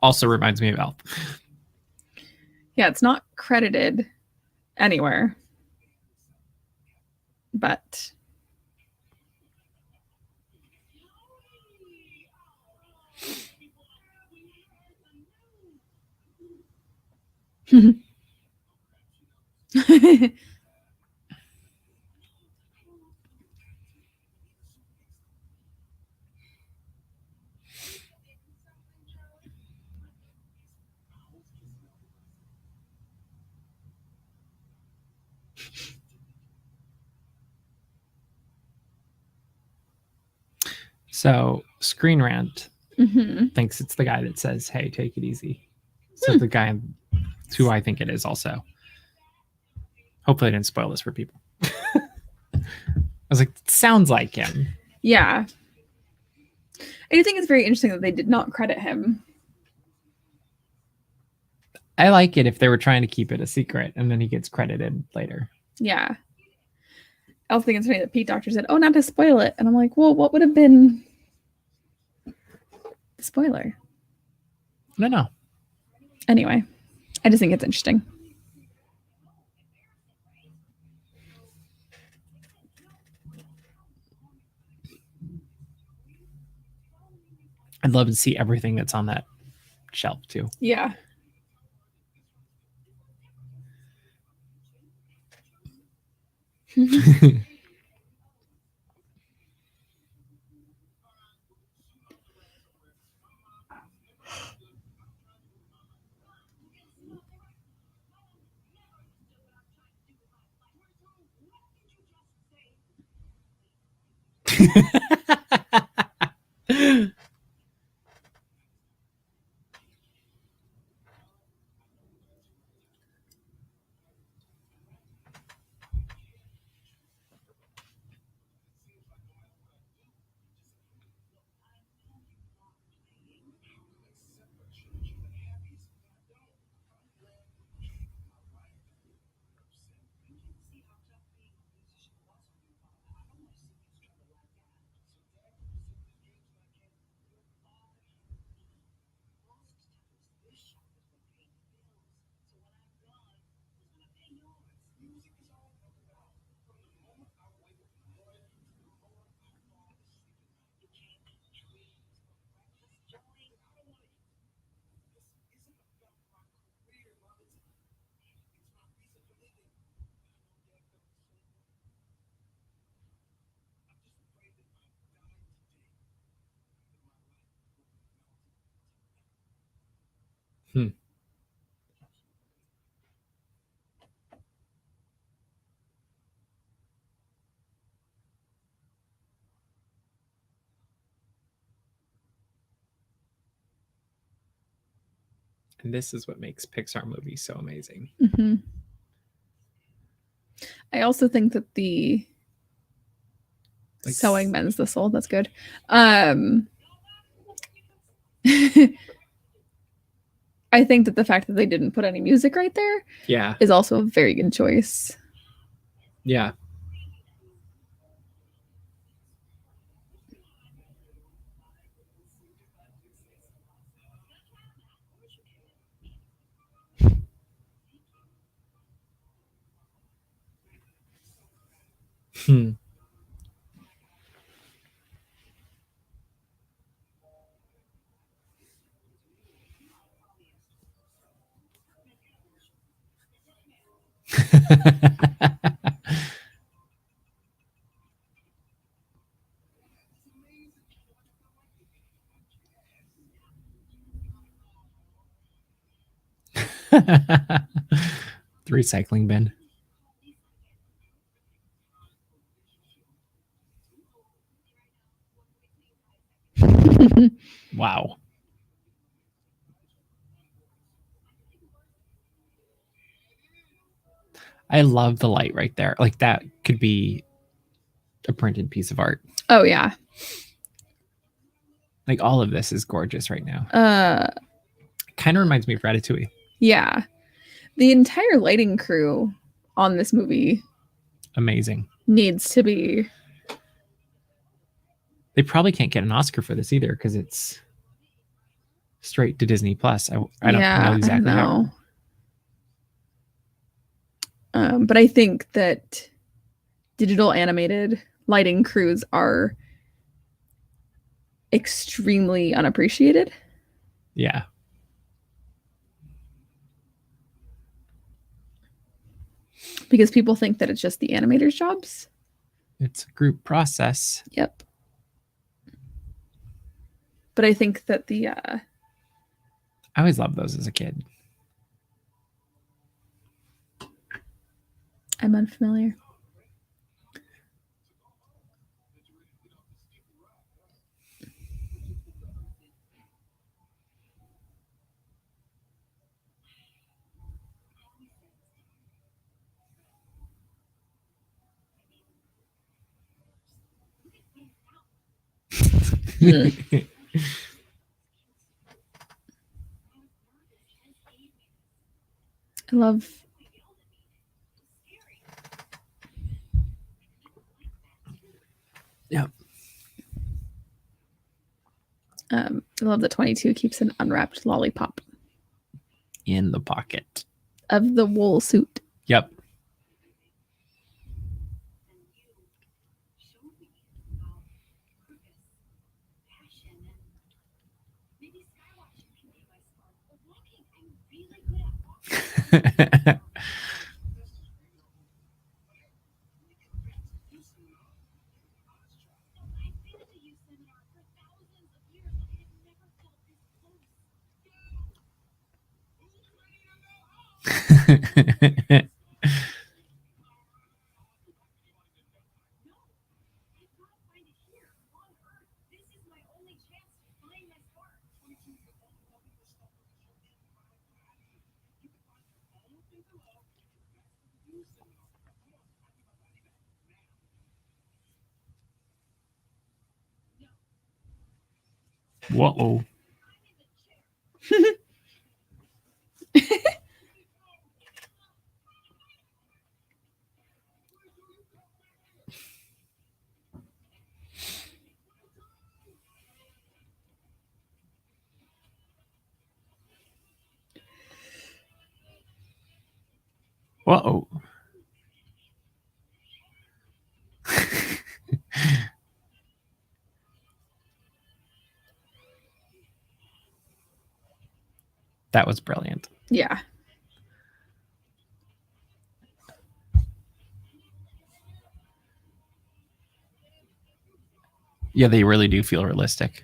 S1: Also reminds me of Elf.
S2: Yeah, it's not credited anywhere. But
S1: So Screen Rant thinks it's the guy that says, "Hey, take it easy." So the guy who I think it is also. Hopefully I didn't spoil this for people. I was like, it sounds like him.
S2: Yeah. I do think it's very interesting that they did not credit him.
S1: I like it if they were trying to keep it a secret and then he gets credited later.
S2: Yeah. I also think it's funny that Pete Docter said, "Oh, not to spoil it." And I'm like, well, what would have been the spoiler?
S1: I don't know.
S2: Anyway, I just think it's interesting.
S1: I'd love to see everything that's on that shelf too.
S2: Yeah.
S1: Hmm. And this is what makes Pixar movies so amazing.
S2: Mm-hmm. I also think that the sewing mends the soul. That's good. I think that the fact that they didn't put any music right there, is also a very good choice.
S1: Yeah. Hmm. The recycling bin. Wow. I love the light right there. Like that could be a printed piece of art.
S2: Oh yeah.
S1: Like all of this is gorgeous right now. Kind of reminds me of Ratatouille.
S2: Yeah. The entire lighting crew on this movie,
S1: amazing,
S2: needs to be.
S1: They probably can't get an Oscar for this either because it's straight to Disney Plus. I don't know exactly how.
S2: But I think that digital animated lighting crews are extremely unappreciated.
S1: Yeah.
S2: Because people think that it's just the animators' jobs.
S1: It's a group process.
S2: Yep. But I think that the
S1: I always loved those as a kid.
S2: I'm unfamiliar.
S1: I
S2: love
S1: Yep.
S2: I love that 22 keeps an unwrapped lollipop
S1: in the pocket
S2: of the wool suit.
S1: Yep. Whoa. Whoa. That was brilliant.
S2: Yeah.
S1: Yeah, they really do feel realistic.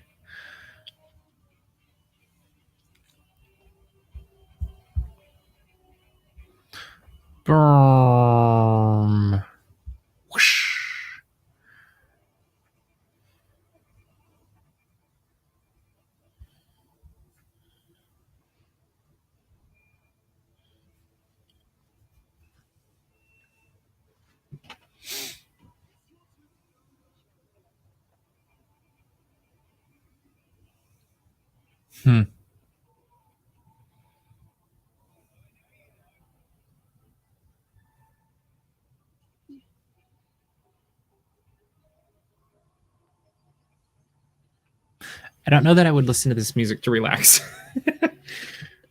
S1: Hmm. I don't know that I would listen to this music to relax.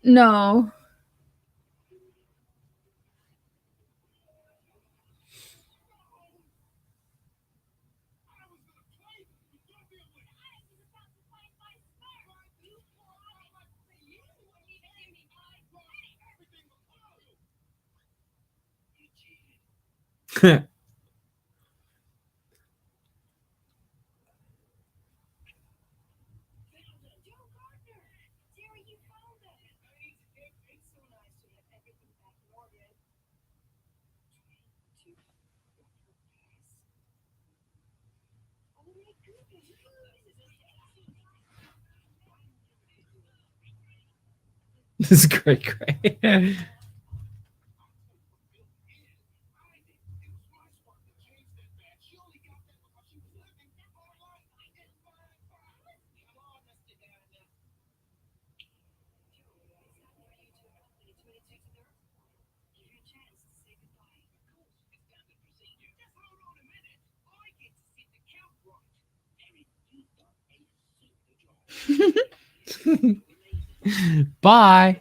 S2: No.
S1: This is great. Bye.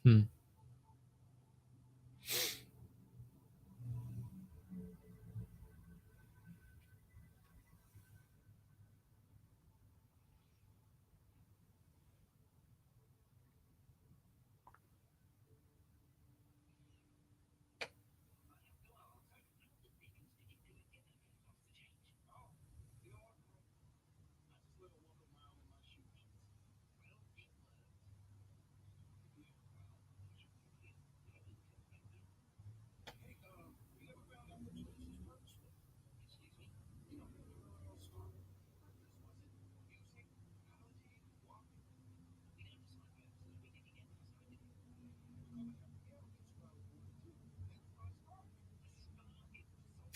S1: Hmm.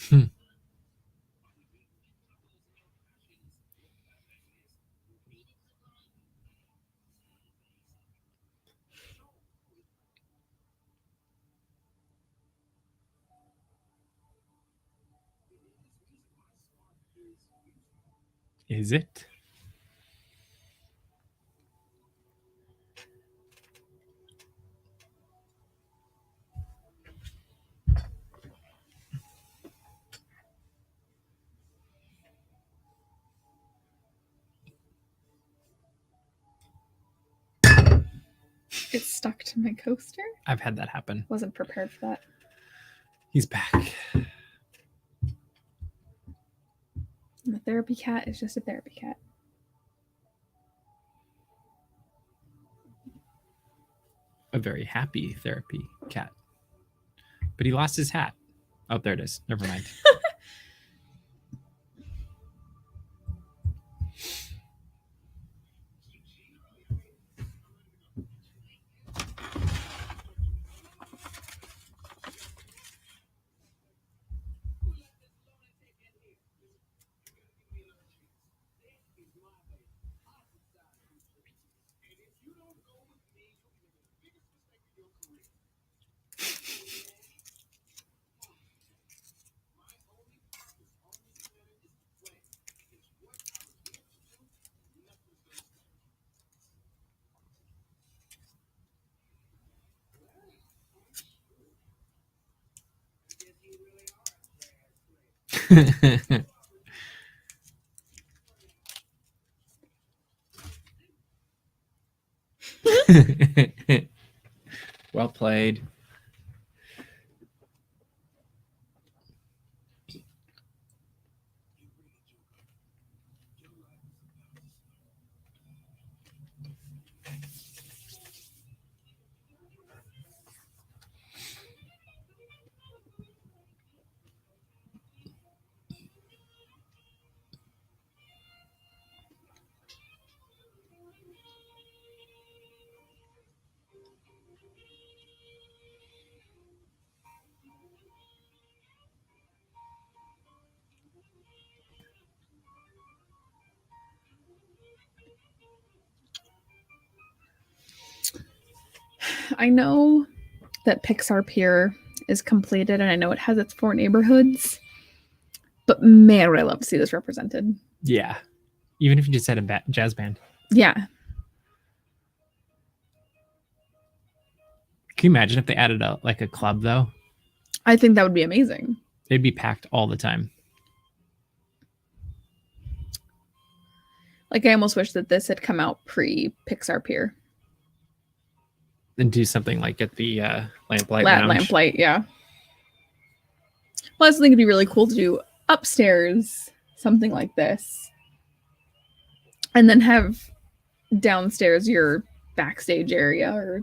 S1: Hmm. Is it?
S2: It's stuck to my coaster.
S1: I've had that happen.
S2: Wasn't prepared for that.
S1: He's back.
S2: And the therapy cat is just a therapy cat.
S1: A very happy therapy cat. But he lost his hat. Oh, there it is. Never mind. Well played.
S2: I know that Pixar Pier is completed, and I know it has its 4 neighborhoods. But man, would I love to see this represented.
S1: Yeah. Even if you just had a jazz band.
S2: Yeah.
S1: Can you imagine if they added a club, though?
S2: I think that would be amazing.
S1: They'd be packed all the time.
S2: Like, I almost wish that this had come out pre-Pixar Pier.
S1: And do something like at the Lamplight Lounge.
S2: Lamplight, yeah. Well, I also think it'd be really cool to do upstairs something like this. And then have downstairs your backstage area or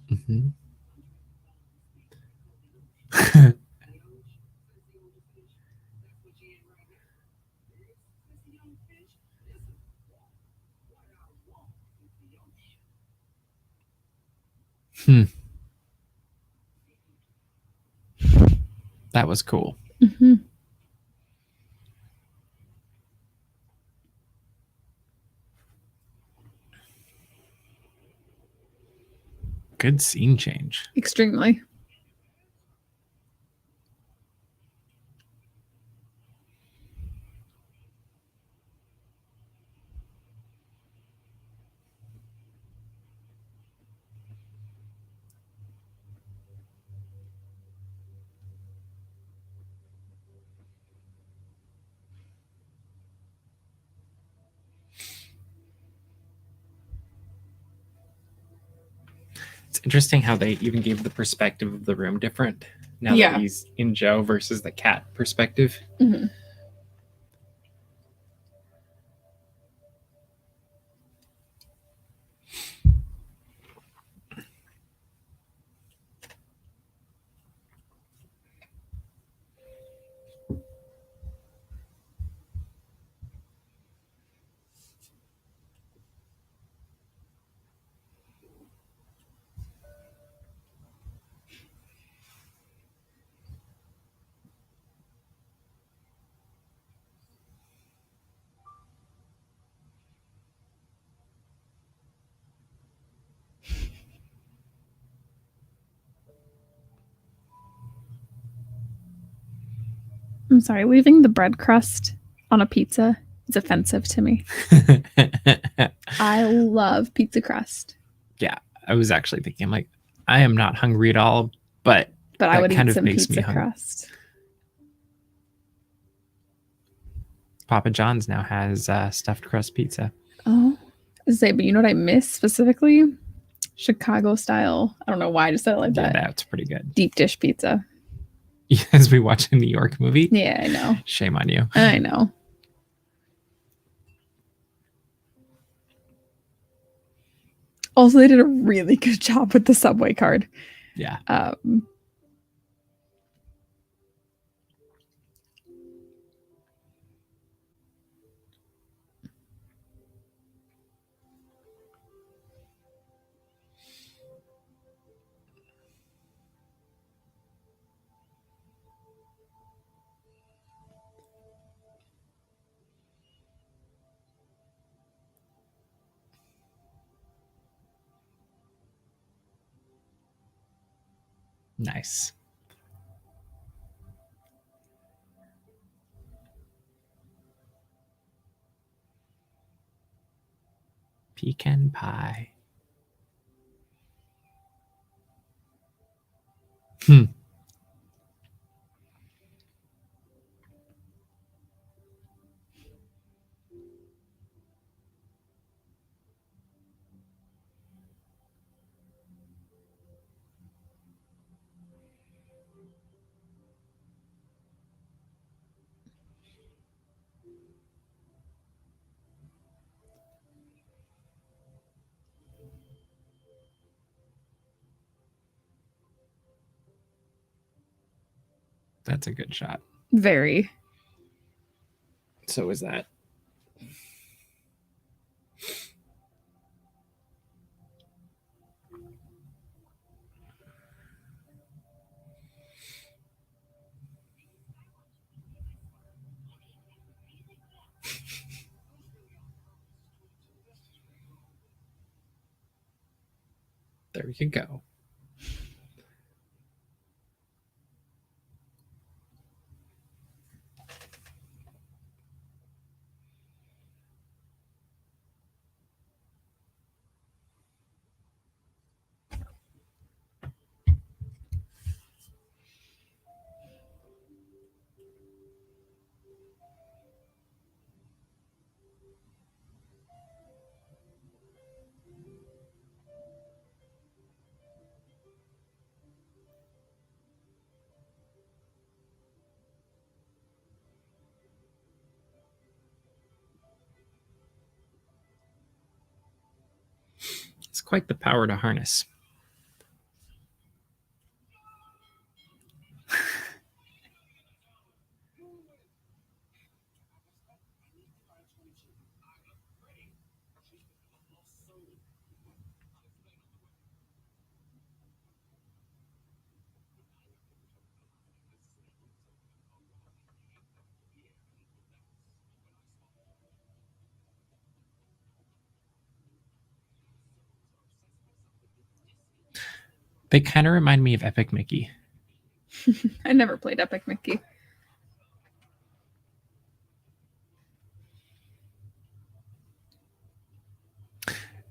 S1: Mm-hmm. That was cool.
S2: Mm-hmm.
S1: Good scene change.
S2: Extremely.
S1: It's interesting how they even gave the perspective of the room different now that he's in Joe versus the cat perspective.
S2: Mm-hmm. I'm sorry, leaving the bread crust on a pizza is offensive to me. I love pizza crust.
S1: Yeah, I was actually thinking, like, I am not hungry at all, but
S2: I would eat some pizza crust.
S1: Papa John's now has stuffed crust pizza.
S2: Oh, but you know what I miss specifically? Chicago style. I don't know why I just said it like that.
S1: Yeah, that's pretty good.
S2: Deep dish pizza.
S1: As we watch a New York movie?
S2: Yeah, I know.
S1: Shame on you.
S2: I know. Also, they did a really good job with the Subway card.
S1: Yeah. Nice. Pecan pie. That's a good shot.
S2: Very.
S1: So is that. There you go. It's quite the power to harness. They kind of remind me of Epic Mickey.
S2: I never played Epic Mickey.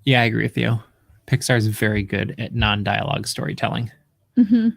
S1: Yeah, I agree with you. Pixar is very good at non-dialogue storytelling.
S2: Mm-hmm.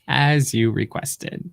S1: As you requested.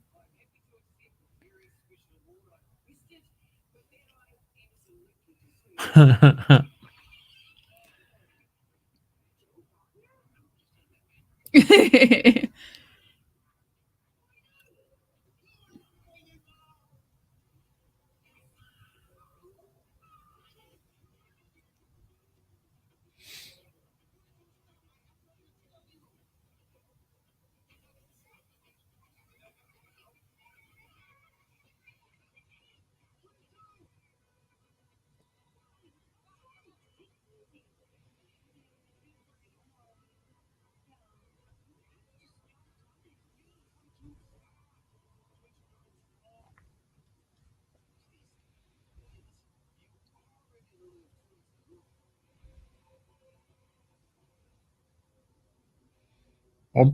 S1: Oh.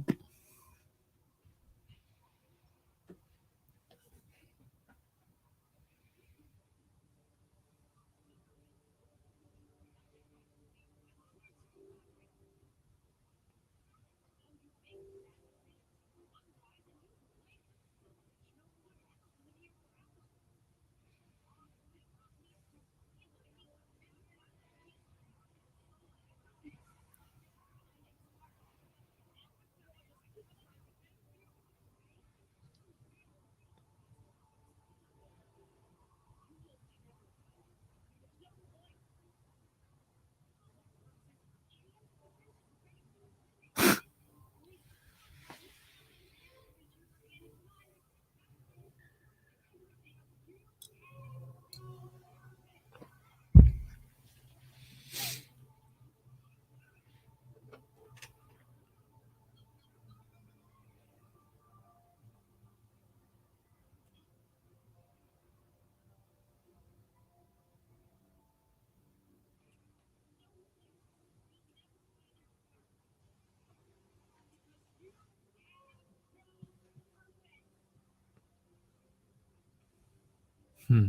S1: Hmm.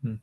S1: Hmm.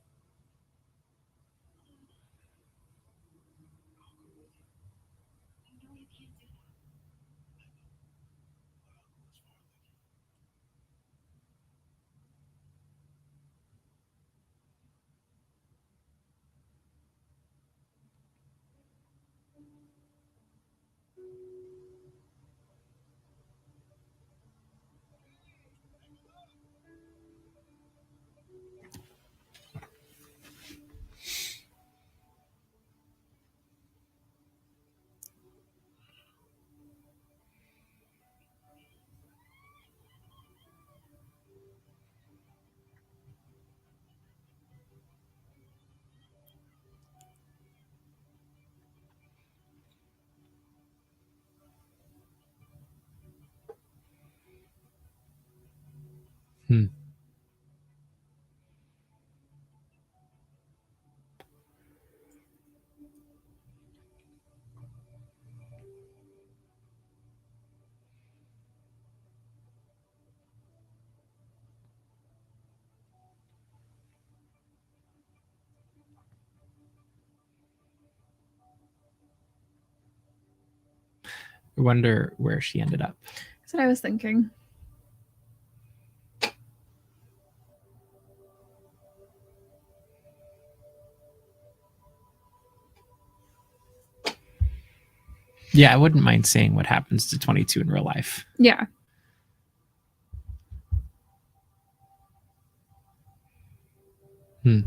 S1: Hmm. I wonder where she ended up.
S2: That's what I was thinking.
S1: Yeah, I wouldn't mind seeing what happens to 22 in real life.
S2: Yeah.
S1: Hmm.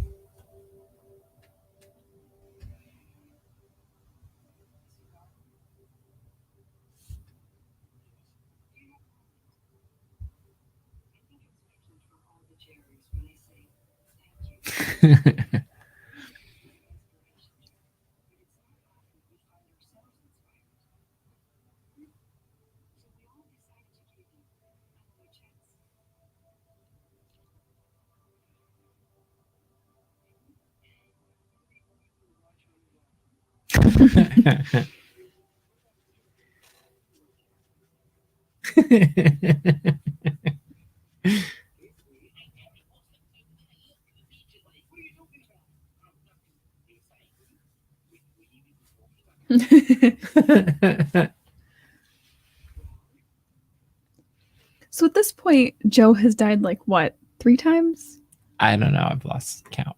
S2: So at this point, Joe has died like what, 3 times?
S1: I don't know. I've lost count.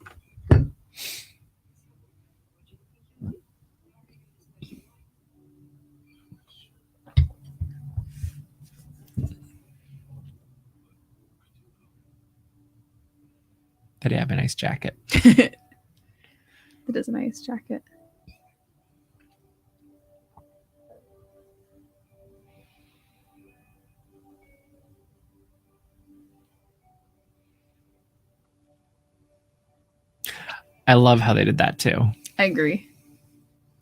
S1: Did he have a nice jacket?
S2: It is a nice jacket.
S1: I love how they did that too.
S2: I agree.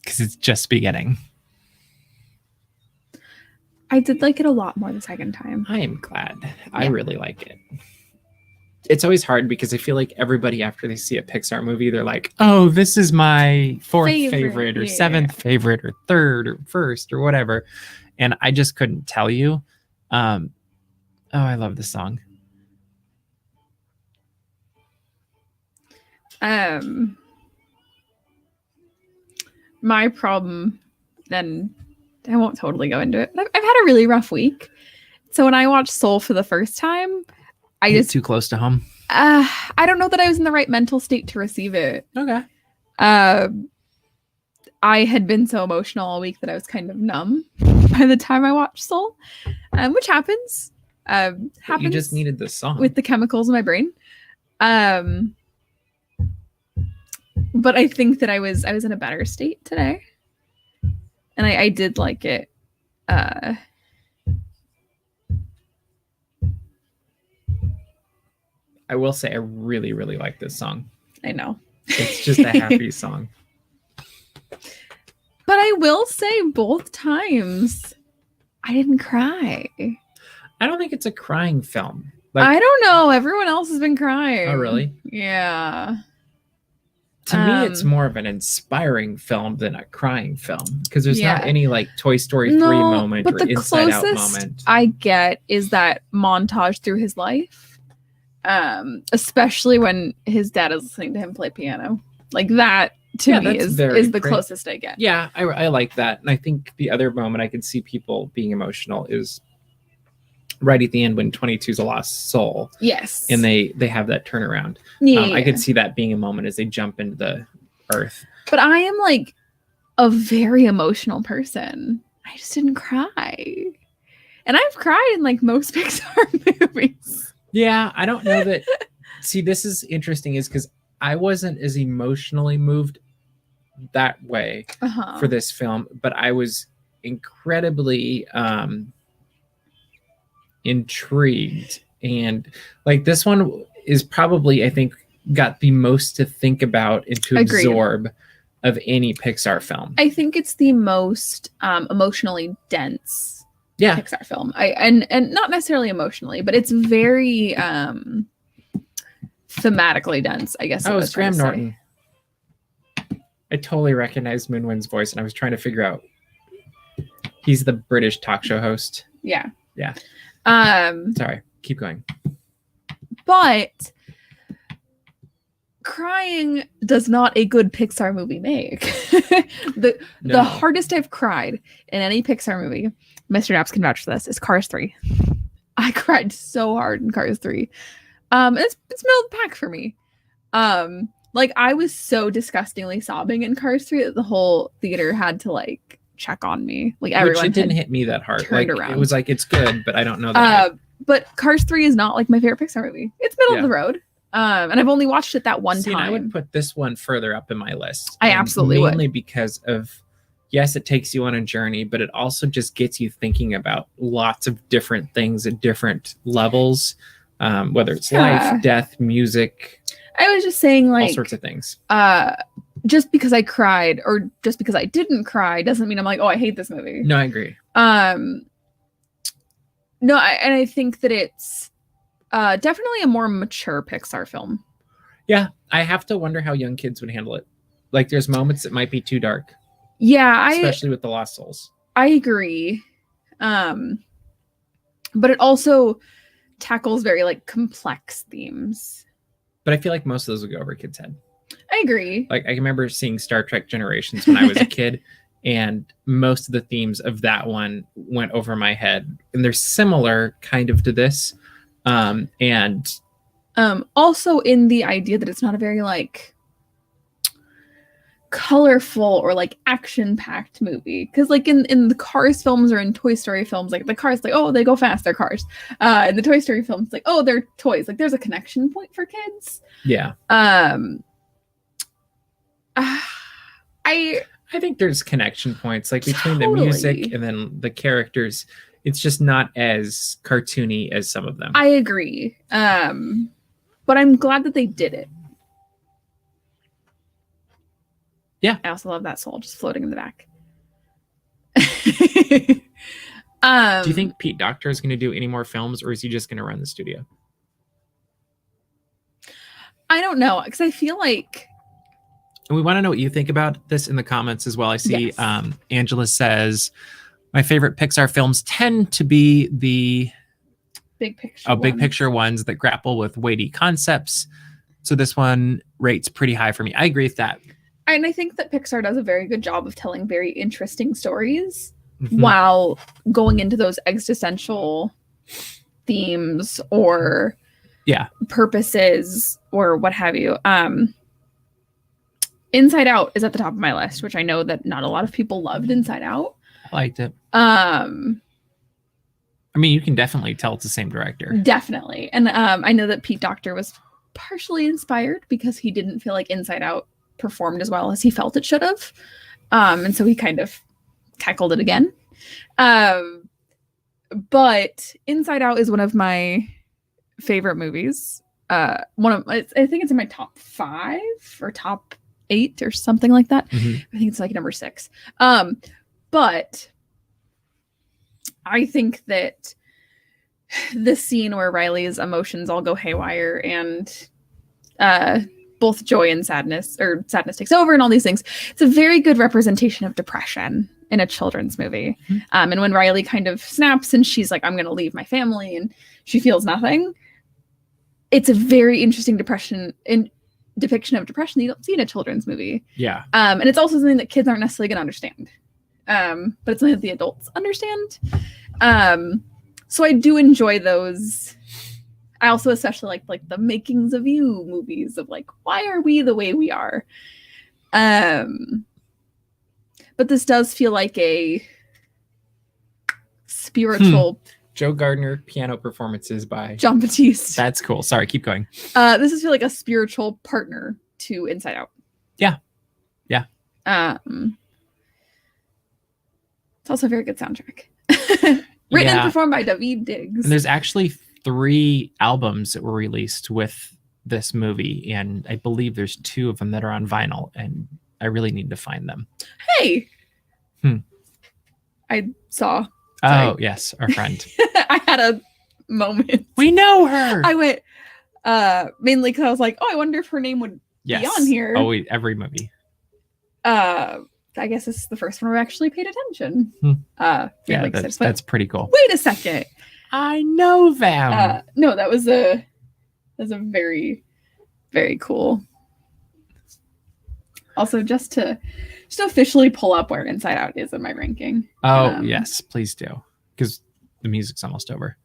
S1: Because it's just beginning.
S2: I did like it a lot more the second time.
S1: I am glad. Yeah. I really like it. It's always hard because I feel like everybody, after they see a Pixar movie, they're like, oh, this is my fourth favorite or seventh favorite or third or first or whatever. And I just couldn't tell you. Oh, I love this song.
S2: My problem, then I won't totally go into it, but I've had a really rough week. So when I watched Soul for the first time, I just
S1: too close to home.
S2: I don't know that I was in the right mental state to receive it.
S1: Okay.
S2: I had been so emotional all week that I was kind of numb by the time I watched Soul, which happens.
S1: You just needed the song
S2: with the chemicals in my brain. But I think that I was in a better state today, and I did like it.
S1: I will say I really, really like this song.
S2: I know.
S1: It's just a happy song.
S2: But I will say both times I didn't cry.
S1: I don't think it's a crying film.
S2: Like, I don't know. Everyone else has been crying.
S1: Oh, really?
S2: Yeah.
S1: To me, it's more of an inspiring film than a crying film because there's not any like Toy Story 3 moment or Inside Out moment.
S2: I get is that montage through his life. Especially when his dad is listening to him play piano, like that to me is the closest I get.
S1: Yeah, I like that, and I think the other moment I could see people being emotional is right at the end when 22's a lost soul.
S2: Yes,
S1: and they have that turnaround. I could see that being a moment as they jump into the earth.
S2: But I am like a very emotional person. I just didn't cry, and I've cried in like most Pixar movies.
S1: Yeah, I don't know that. See, this is interesting is because I wasn't as emotionally moved that way for this film, but I was incredibly intrigued. And like this one is probably, I think, got the most to think about and to absorb of any Pixar film.
S2: I think it's the most emotionally dense Pixar film. And not necessarily emotionally, but it's very thematically dense, I guess.
S1: Oh, it's Graham Norton. I totally recognized Moonwind's voice, and I was trying to figure out. He's the British talk show host.
S2: Yeah.
S1: Yeah. Sorry, keep going.
S2: But crying does not a good Pixar movie make. The hardest I've cried in any Pixar movie, Mr. Daps can vouch for this, is Cars 3. I cried so hard in Cars 3. It's middle of the pack for me. Like I was so disgustingly sobbing in Cars 3 that the whole theater had to like check on me. Like everyone.
S1: Which it didn't hit me that hard. Like around. It was like it's good, but I don't know that.
S2: But Cars 3 is not like my favorite Pixar movie. It's middle of the road. And I've only watched it that one time.
S1: I would put this one further up in my list.
S2: I absolutely would.
S1: Mainly because of, yes, it takes you on a journey, but it also just gets you thinking about lots of different things at different levels, whether it's life, death, music.
S2: I was just saying like...
S1: all sorts of things.
S2: Just because I cried or just because I didn't cry doesn't mean I'm like, oh, I hate this movie.
S1: No, I agree.
S2: No, I think that it's definitely a more mature Pixar film.
S1: Yeah, I have to wonder how young kids would handle it. Like, there's moments that might be too dark.
S2: Yeah,
S1: especially with the Lost Souls.
S2: I agree. But it also tackles very like complex themes.
S1: But I feel like most of those would go over a kid's head.
S2: I agree.
S1: Like I remember seeing Star Trek Generations when I was a kid, and most of the themes of that one went over my head. And they're similar kind of to this. And
S2: also in the idea that it's not a very like colorful or like action-packed movie, because like in the Cars films or in Toy Story films, like the cars like, oh, they go fast, they're cars. In the Toy Story films, like, oh, they're toys. Like there's a connection point for kids.
S1: Yeah. I think there's connection points like between the music and then the characters. It's just not as cartoony as some of them.
S2: I agree. But I'm glad that they did it.
S1: Yeah.
S2: I also love that soul just floating in the back.
S1: Do you think Pete Docter is going to do any more films, or is he just going to run the studio?
S2: I don't know, because I feel like...
S1: And we want to know what you think about this in the comments as well. I see
S2: Yes.
S1: Angela says, my favorite Pixar films tend to be the
S2: big
S1: picture ones that grapple with weighty concepts. So this one rates pretty high for me. I agree with that.
S2: And I think that Pixar does a very good job of telling very interesting stories while going into those existential themes or purposes or what have you. Inside Out is at the top of my list, which I know that not a lot of people loved Inside Out.
S1: I liked it. I mean, you can definitely tell it's the same director.
S2: Definitely. And I know that Pete Docter was partially inspired because he didn't feel like Inside Out performed as well as he felt it should have. And so he kind of tackled it again. But Inside Out is one of my favorite movies. I think it's in my top 5 or top 8 or something like that. I think it's like number 6. But I think that the scene where Riley's emotions all go haywire and both joy and sadness, or sadness takes over and all these things, it's a very good representation of depression in a children's movie. And when Riley kind of snaps and she's like, I'm going to leave my family, and she feels nothing, it's a very interesting depiction of depression that you don't see in a children's movie. And it's also something that kids aren't necessarily going to understand. But it's something that the adults understand. So I do enjoy those. I also especially like the Makings of You movies of like, why are we the way we are? But this does feel like a spiritual...
S1: Joe Gardner piano performances by
S2: John Batiste.
S1: That's cool. Sorry, keep going.
S2: This is feel like a spiritual partner to Inside Out.
S1: Yeah.
S2: It's also a very good soundtrack. Written and performed by David Diggs.
S1: And there's actually 3 albums that were released with this movie, and I believe there's 2 of them that are on vinyl, and I really need to find them.
S2: Hey! I saw.
S1: Sorry. Oh, yes, our friend.
S2: I had a moment.
S1: We know her!
S2: I went, mainly because I was like, oh, I wonder if her name would be on here.
S1: Oh, every movie.
S2: I guess this is the first one where I actually paid attention.
S1: That's pretty cool.
S2: Wait a second.
S1: I know them.
S2: No, that was a very, very cool. Also, just to officially pull up where Inside Out is in my ranking.
S1: Oh, yes, please do. Because the music's almost over.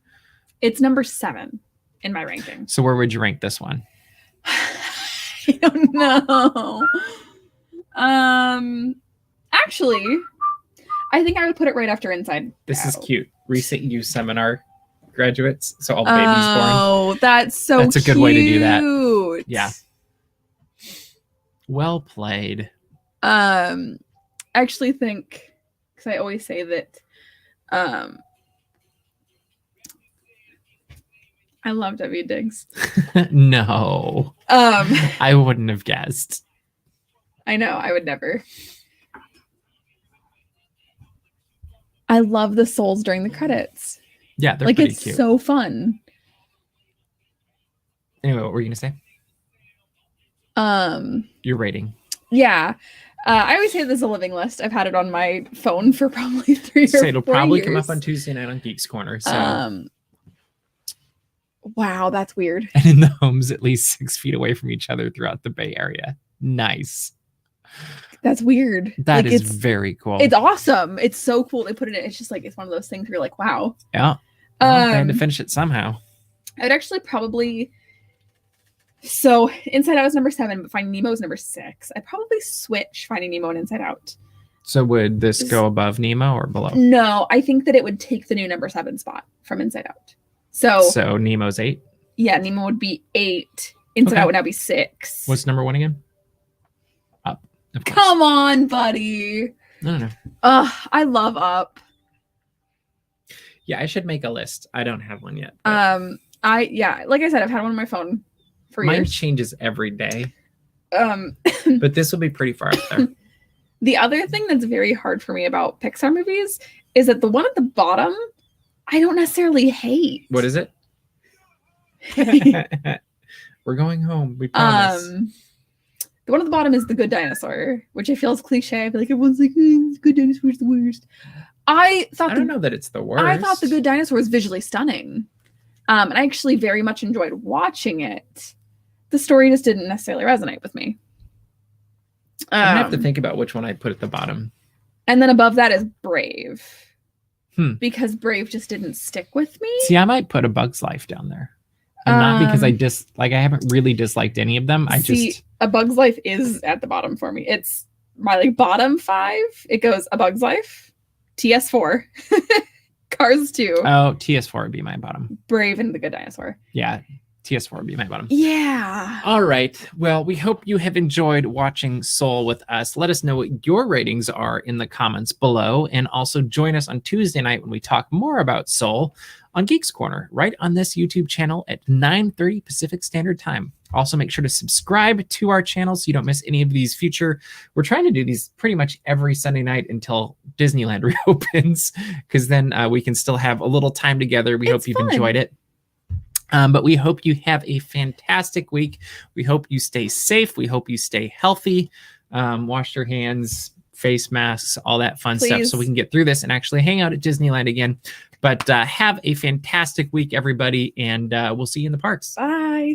S2: It's number 7 in my ranking.
S1: So where would you rank this one?
S2: I don't know. Actually, I think I would put it right after Inside
S1: This Out. Is cute. Recent youth seminar graduates. So all the babies born.
S2: Oh, that's a
S1: good way to do that. Yeah. Well played.
S2: I actually think, because I always say that I love W. Diggs.
S1: No. I wouldn't have guessed.
S2: I know, I would never. I love the souls during the credits.
S1: Yeah, they're pretty cute.
S2: It's so fun.
S1: Anyway, what were you gonna say? Your rating.
S2: Yeah. I always say this is a living list. I've had it on my phone for probably 3 or 4 years.
S1: It'll probably come up on Tuesday night on Geeks Corner. So
S2: wow, that's weird.
S1: And in the homes at least 6 feet away from each other throughout the Bay Area. Nice.
S2: That's weird.
S1: That is very cool.
S2: It's awesome. It's so cool. They put it in. It's just like, it's one of those things where you're like, wow.
S1: Yeah. Well, they had to finish it somehow.
S2: I'd actually probably... So Inside Out is number 7, but Finding Nemo is number 6. I'd probably switch Finding Nemo and Inside Out.
S1: So would this go above Nemo or below?
S2: No, I think that it would take the new number 7 spot from Inside Out. So
S1: Nemo's 8?
S2: Yeah, Nemo would be 8. Inside Out would now be 6.
S1: What's number 1 again? Up.
S2: Come on, buddy.
S1: No.
S2: I love Up.
S1: Yeah, I should make a list. I don't have one yet.
S2: Like I said, I've had one on my phone for years.
S1: Mine changes every day. But this will be pretty far up there.
S2: The other thing that's very hard for me about Pixar movies is that the one at the bottom, I don't necessarily hate.
S1: What is it? We're going home. We promise.
S2: The one at the bottom is The Good Dinosaur, which I feel is cliche. I feel like everyone's like, The Good Dinosaur is the worst. I don't
S1: know that it's the worst.
S2: I thought The Good Dinosaur was visually stunning. And I actually very much enjoyed watching it. The story just didn't necessarily resonate with me.
S1: I'm gonna have to think about which one I put at the bottom.
S2: And then above that is Brave. Because Brave just didn't stick with me.
S1: See, I might put A Bug's Life down there. And not because I haven't really disliked any of them.
S2: A Bug's Life is at the bottom for me. It's my like bottom 5. It goes A Bug's Life, TS4, Cars 2.
S1: Oh, TS4 would be my bottom.
S2: Brave and The Good Dinosaur.
S1: Yeah. TS4 would be my bottom.
S2: Yeah.
S1: All right. Well, we hope you have enjoyed watching Soul with us. Let us know what your ratings are in the comments below. And also join us on Tuesday night when we talk more about Soul on Geeks Corner, right on this YouTube channel at 9:30 Pacific Standard Time. Also, make sure to subscribe to our channel so you don't miss any of these future. We're trying to do these pretty much every Sunday night until Disneyland reopens, because then we can still have a little time together. We hope you've enjoyed it. But we hope you have a fantastic week. We hope you stay safe. We hope you stay healthy. Wash your hands, face masks, all that fun stuff, so we can get through this and actually hang out at Disneyland again. But have a fantastic week, everybody, and we'll see you in the parks.
S2: Bye.